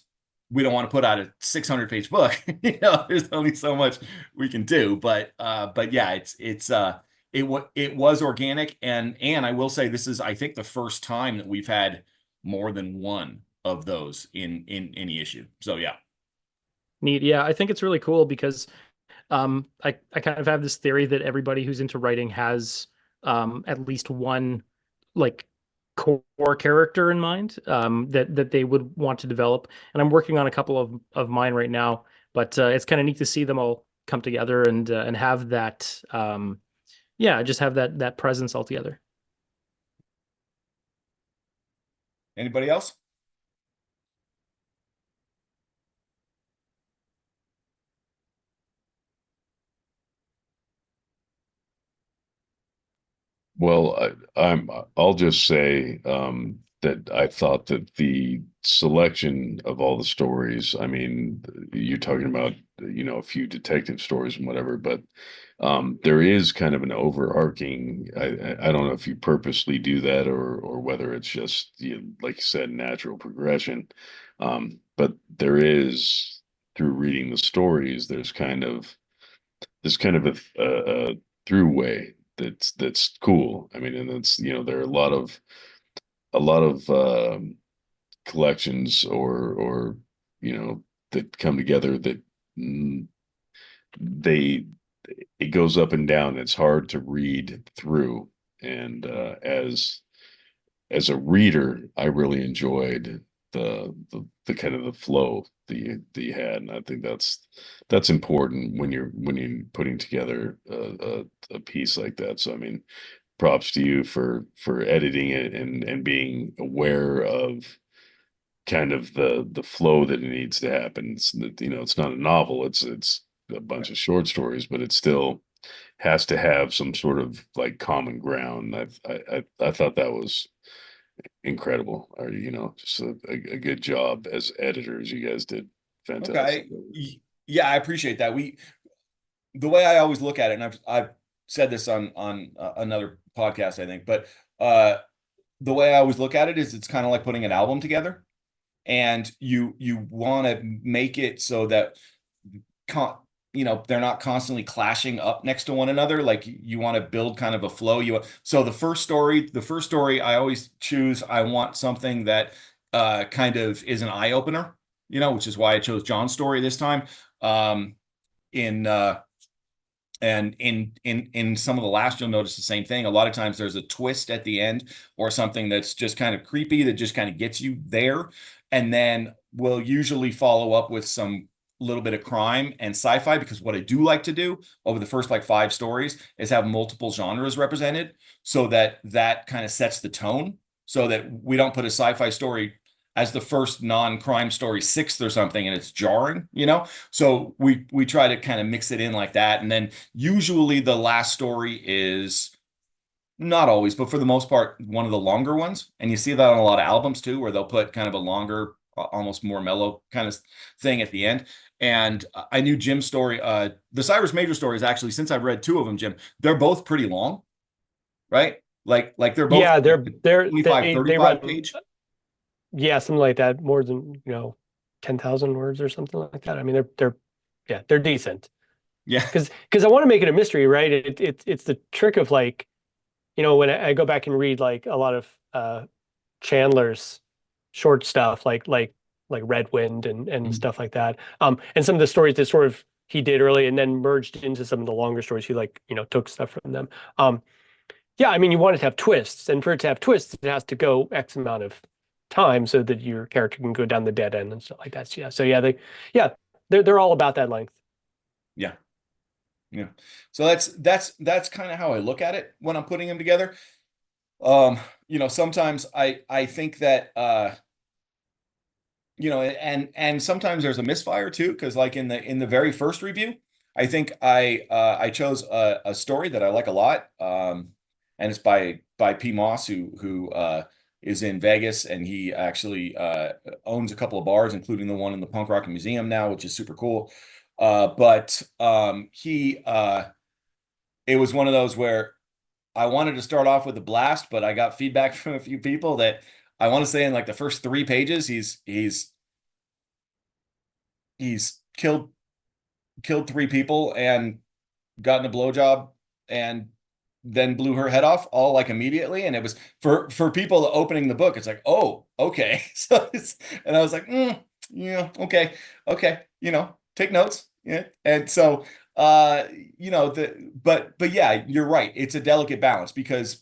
we don't want to put out a 600-page book, there's only so much we can do. But yeah, it was organic, and I will say, this is, I think, the first time that we've had more than one of those in any issue. So yeah. Neat. Yeah, I think it's really cool because I kind of have this theory that everybody who's into writing has at least one like core character in mind that they would want to develop. And I'm working on a couple of mine right now, but it's kind of neat to see them all come together and have that just have that presence all together. Anybody else? Well, I'll just say that I thought that the selection of all the stories, I mean, you're talking about, a few detective stories and whatever, but there is kind of an overarching, I don't know if you purposely do that or whether it's just, like you said, natural progression. But there is, through reading the stories, there's kind of a through way that's cool. I mean, and it's there are a lot of collections or that come together that mm, they it goes up and down. It's hard to read through, and as a reader, I really enjoyed the kind of the flow that you had, and I think that's important when you're putting together a piece like that. So I mean, props to you for editing it and being aware of kind of the flow that it needs to happen. It's not a novel. It's a bunch of short stories, but it still has to have some sort of like common ground. I thought that was incredible, or just a good job as editors. You guys did fantastic. Okay. Yeah, I appreciate that. The way I always look at it, and I've said this on another podcast, I think, but the way I always look at it is it's kind of like putting an album together, and you want to make it so that they're not constantly clashing up next to one another. Like you want to build kind of a flow. So the first story I always choose, I want something that kind of is an eye opener, which is why I chose John's story this time. In and in some of the last, you'll notice the same thing. A lot of times there's a twist at the end or something that's just kind of creepy that just kind of gets you there, and then we'll usually follow up with some little bit of crime and sci-fi, because what I do like to do over the first like 5 stories is have multiple genres represented, so that kind of sets the tone, so that we don't put a sci-fi story as the first non-crime story 6th or something and it's jarring. So we try to kind of mix it in like that, and then usually the last story is, not always, but for the most part, one of the longer ones. And you see that on a lot of albums too, where they'll put kind of a longer, almost more mellow kind of thing at the end. And I knew Jim's story, the Cyrus Major stories, actually, since I've read 2 of them, Jim, they're both pretty long, right? Like they're both Yeah, they're 25, they 35 run, page. yeah, something like that, more than 10,000 words or something like that. I mean, they're decent, Yeah. because I want to make it a mystery, right? It's the trick of, like, when I go back and read like a lot of Chandler's short stuff, like Red Wind and stuff like that. And some of the stories that sort of he did early and then merged into some of the longer stories. He, like, took stuff from them. Yeah, I mean, you want it to have twists, and for it to have twists, it has to go X amount of time so that your character can go down the dead end and stuff like that. So yeah, they're all about that length. Yeah. Yeah. So that's kind of how I look at it when I'm putting them together. Sometimes I think that and sometimes there's a misfire too, because like in the very first review, I think I chose a story that I like a lot. And it's by P. Moss, who is in Vegas, and he actually owns a couple of bars, including the one in the Punk Rock Museum now, which is super cool. But he it was one of those where I wanted to start off with a blast, but I got feedback from a few people that I want to say in like the first 3 pages, he's killed 3 people and gotten a blowjob and then blew her head off all like immediately. And it was for people opening the book, it's like, oh, okay. And I was like, yeah, okay, take notes. Yeah. And so but yeah, you're right. It's a delicate balance, because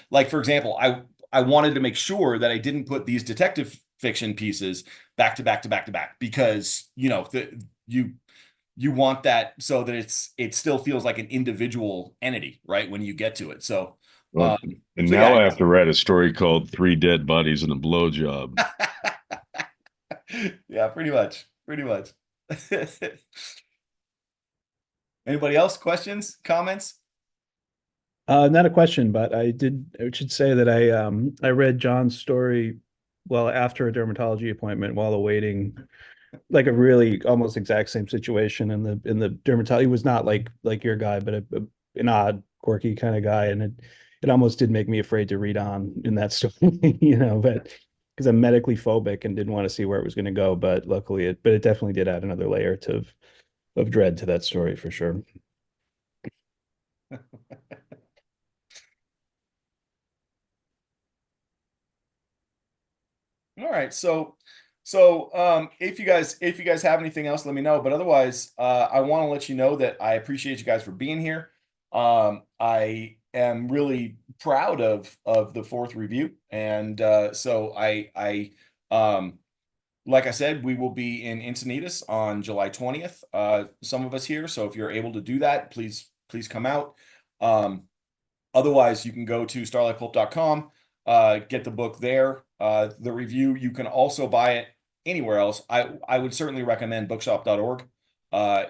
like, for example, I wanted to make sure that I didn't put these detective fiction pieces back to back to back to back, because you want that so that it still feels like an individual entity, right, when you get to it. So Well, and so now yeah. I have to write a story called 3 Dead Bodies and a Blowjob. Yeah, pretty much. Anybody else? Questions, comments? Not a question, but I should say that I read John's story well after a dermatology appointment while awaiting like a really almost exact same situation in the dermatology. He was not like your guy, but an odd, quirky kind of guy, and it almost did make me afraid to read on in that story, you know, but because I'm medically phobic and didn't want to see where it was going to go, but luckily it definitely did add another layer of dread to that story for sure. All right, so if you guys have anything else, let me know. But otherwise, I want to let you know that I appreciate you guys for being here. I am really proud of the fourth review, and so like I said, we will be in Encinitas on July 20th. Some of us here, so if you're able to do that, please come out. Otherwise, you can go to starlightpulp.com, get the book there. The review, you can also buy it anywhere else. I would certainly recommend bookshop.org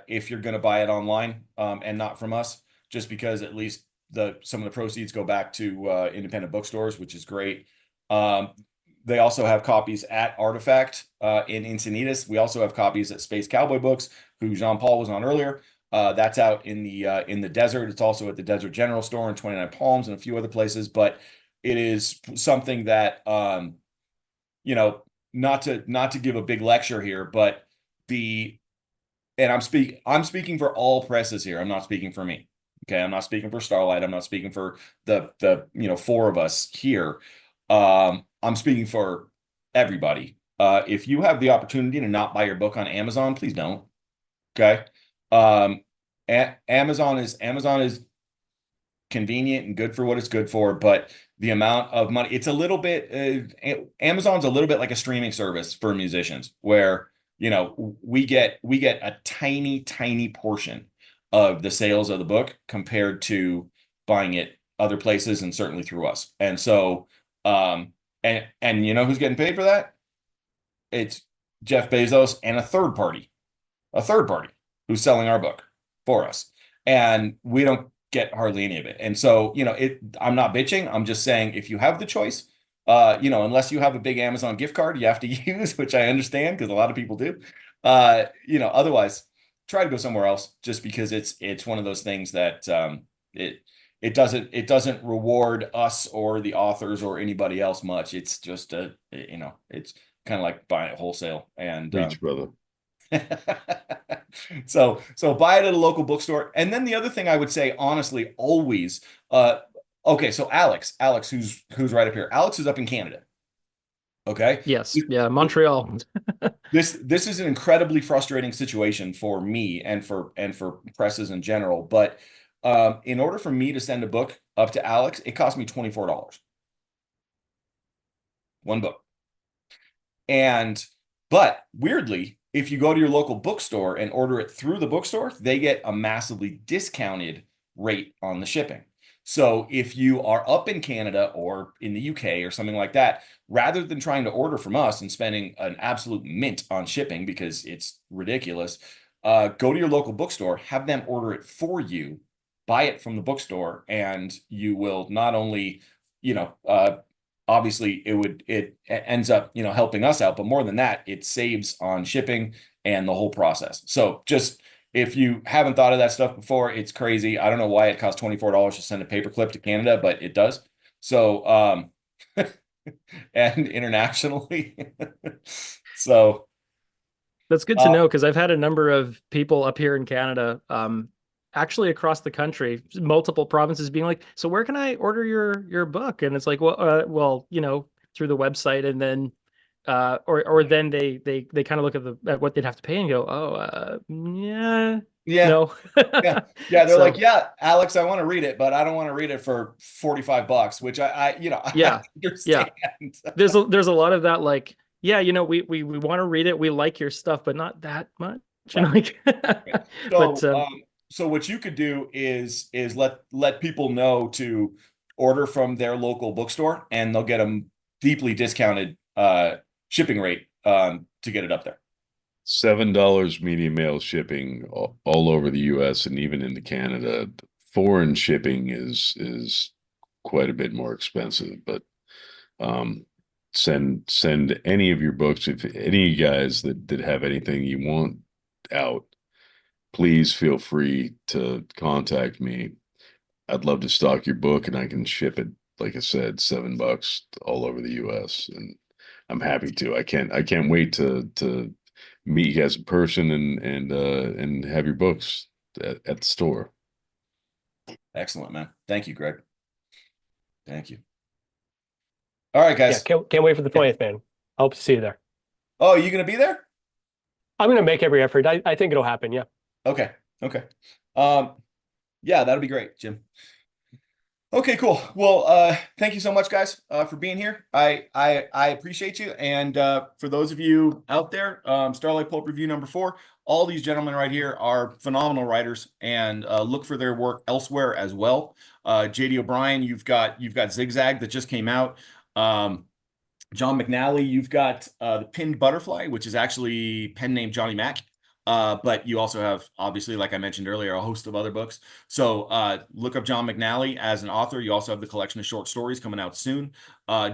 if you're going to buy it online and not from us, just because at least some of the proceeds go back to independent bookstores, which is great. They also have copies at Artifact in Encinitas. We also have copies at Space Cowboy Books, who Jean-Paul was on earlier. That's out in the desert. It's also at the Desert General Store in 29 Palms and a few other places. But it is something that you know, not to give a big lecture here, but I'm speaking for all presses here. I'm not speaking for me. Okay, I'm not speaking for Starlight. I'm not speaking for the four of us here. I'm speaking for everybody. If you have the opportunity to not buy your book on Amazon, please don't. Okay. Amazon is convenient and good for what it's good for, but the amount of money, it's a little bit, Amazon's a little bit like a streaming service for musicians, where, we get a tiny portion of the sales of the book compared to buying it other places and certainly through us. And so, and you know who's getting paid for that? It's Jeff Bezos and a third party who's selling our book for us. And we don't get hardly any of it. And so, I'm not bitching. I'm just saying, if you have the choice, unless you have a big Amazon gift card you have to use, which I understand because a lot of people do, otherwise try to go somewhere else, just because it's one of those things that it doesn't reward us or the authors or anybody else much. It's just it's kind of like buying it wholesale. And Preach, brother. So buy it at a local bookstore. And then the other thing I would say, honestly, always, okay, so Alex, who's right up here. Alex is up in Canada. Okay. Yes. Yeah. Montreal. This is an incredibly frustrating situation for me and for presses in general. But in order for me to send a book up to Alex, it cost me $24. One book. But weirdly, if you go to your local bookstore and order it through the bookstore, they get a massively discounted rate on the shipping. So if you are up in Canada or in the UK or something like that, rather than trying to order from us and spending an absolute mint on shipping because it's ridiculous, go to your local bookstore, have them order it for you, buy it from the bookstore, and you will not only, obviously it ends up, helping us out, but more than that, it saves on shipping and the whole process. So just, if you haven't thought of that stuff before, it's crazy. I don't know why it costs $24 to send a paperclip to Canada, but it does. So, and internationally. So that's good to know, because I've had a number of people up here in Canada, actually across the country, multiple provinces, being like, so where can I order your book? And it's like, well, through the website, and then or then they kind of look at what they'd have to pay and go, yeah, no. yeah. They're like, yeah, Alex, I want to read it, but I don't want to read it for $45, which I yeah, understand. Yeah. There's a lot of that, like, yeah, we want to read it, we like your stuff, but not that much. Right. Like, So, so what you could do is let people know to order from their local bookstore, and they'll get a deeply discounted shipping rate to get it up there. $7 medium mail shipping all over the US and even into Canada. foreign shipping is quite a bit more expensive, but send any of your books, if any of you guys that have anything you want out, please feel free to contact me. I'd love to stock your book, and I can ship it, like I said, $7 all over the US, and I'm happy to. I can't wait to meet you guys in person and have your books at the store. Excellent, man. Thank you, Greg. Thank you. All right, Yeah, guys. can't wait for the 20th, man. I hope to see you there. Oh, you gonna be there? I'm gonna make every effort. I think it'll happen. Yeah. Okay. Okay. Yeah, that'll be great, Jim. Okay, cool. Well, thank you so much, guys, for being here. I appreciate you. And for those of you out there, Starlite Pulp review number 4. All these gentlemen right here are phenomenal writers, and look for their work elsewhere as well. JD O'Brien, you've got Zigzag that just came out. John McNally, you've got the Pinned Butterfly, which is actually pen name Johnny Mac. But you also have, obviously, like I mentioned earlier, a host of other books. So look up John McNally as an author. You also have the collection of short stories coming out soon.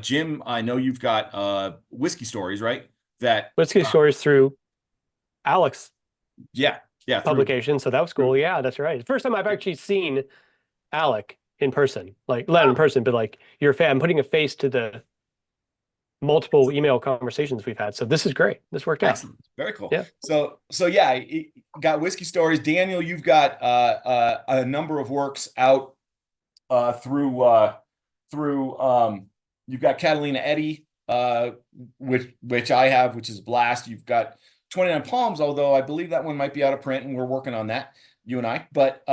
Jim, I know you've got Whiskey Stories, right? That Whiskey Stories through Alex yeah, publication. So that was cool. Yeah, that's right. First time I've actually seen Alec in person, like not in person, but like you're a fan. I'm putting a face to the multiple email conversations we've had. So this is great. This worked out. Excellent. Very cool. Yeah. So yeah, got Whiskey Stories. Daniel, you've got a number of works out through you've got Catalina Eddy, which I have, which is a blast. You've got 29 Palms, although I believe that one might be out of print, and we're working on that, you and I. But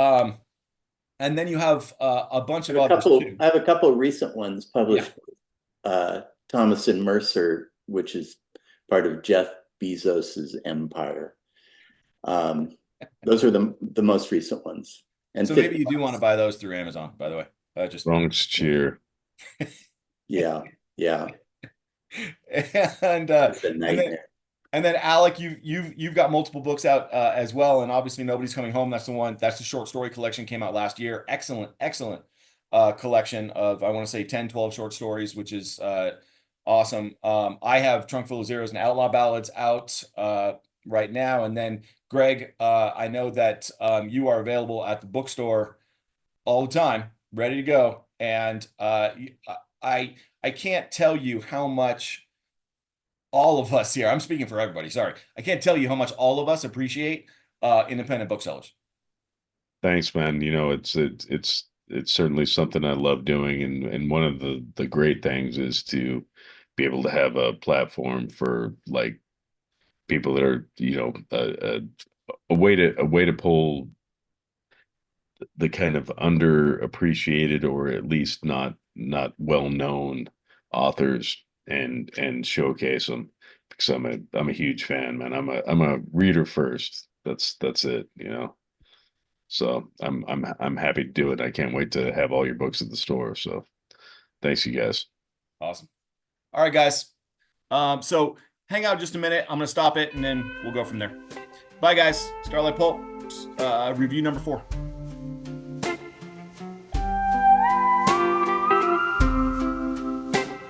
and then you have a bunch of others too. I have a couple of recent ones published. Yeah. Thomas and Mercer, which is part of Jeff Bezos's empire. Those are the most recent ones. And so maybe you do want to buy those through Amazon, by the way. Just Bronx Cheer. Yeah. And then Alec, you've got multiple books out as well, and obviously Nobody's Coming Home. That's the short story collection, came out last year. Excellent collection of, I want to say 10-12 short stories, which is awesome. I have Trunk Full of Zeros and Outlaw Ballads out right now. And then Greg, I know that you are available at the bookstore all the time, ready to go. And I can't tell you how much all of us here, I'm speaking for everybody, sorry. I can't tell you how much all of us appreciate independent booksellers. Thanks, man. You know, it's certainly something I love doing. And one of the great things is to be able to have a platform for like people that are, you know, a way to pull the kind of underappreciated or at least not well-known authors and showcase them, because I'm a huge fan, man. I'm a reader first. That's it, you know. So I'm happy to do it. I can't wait to have all your books at the store. So thanks, you guys. Awesome. All right, guys. So hang out just a minute. I'm gonna stop it and then we'll go from there. Bye, guys. Starlite Pulp review number 4.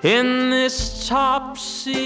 In this topsy-turvy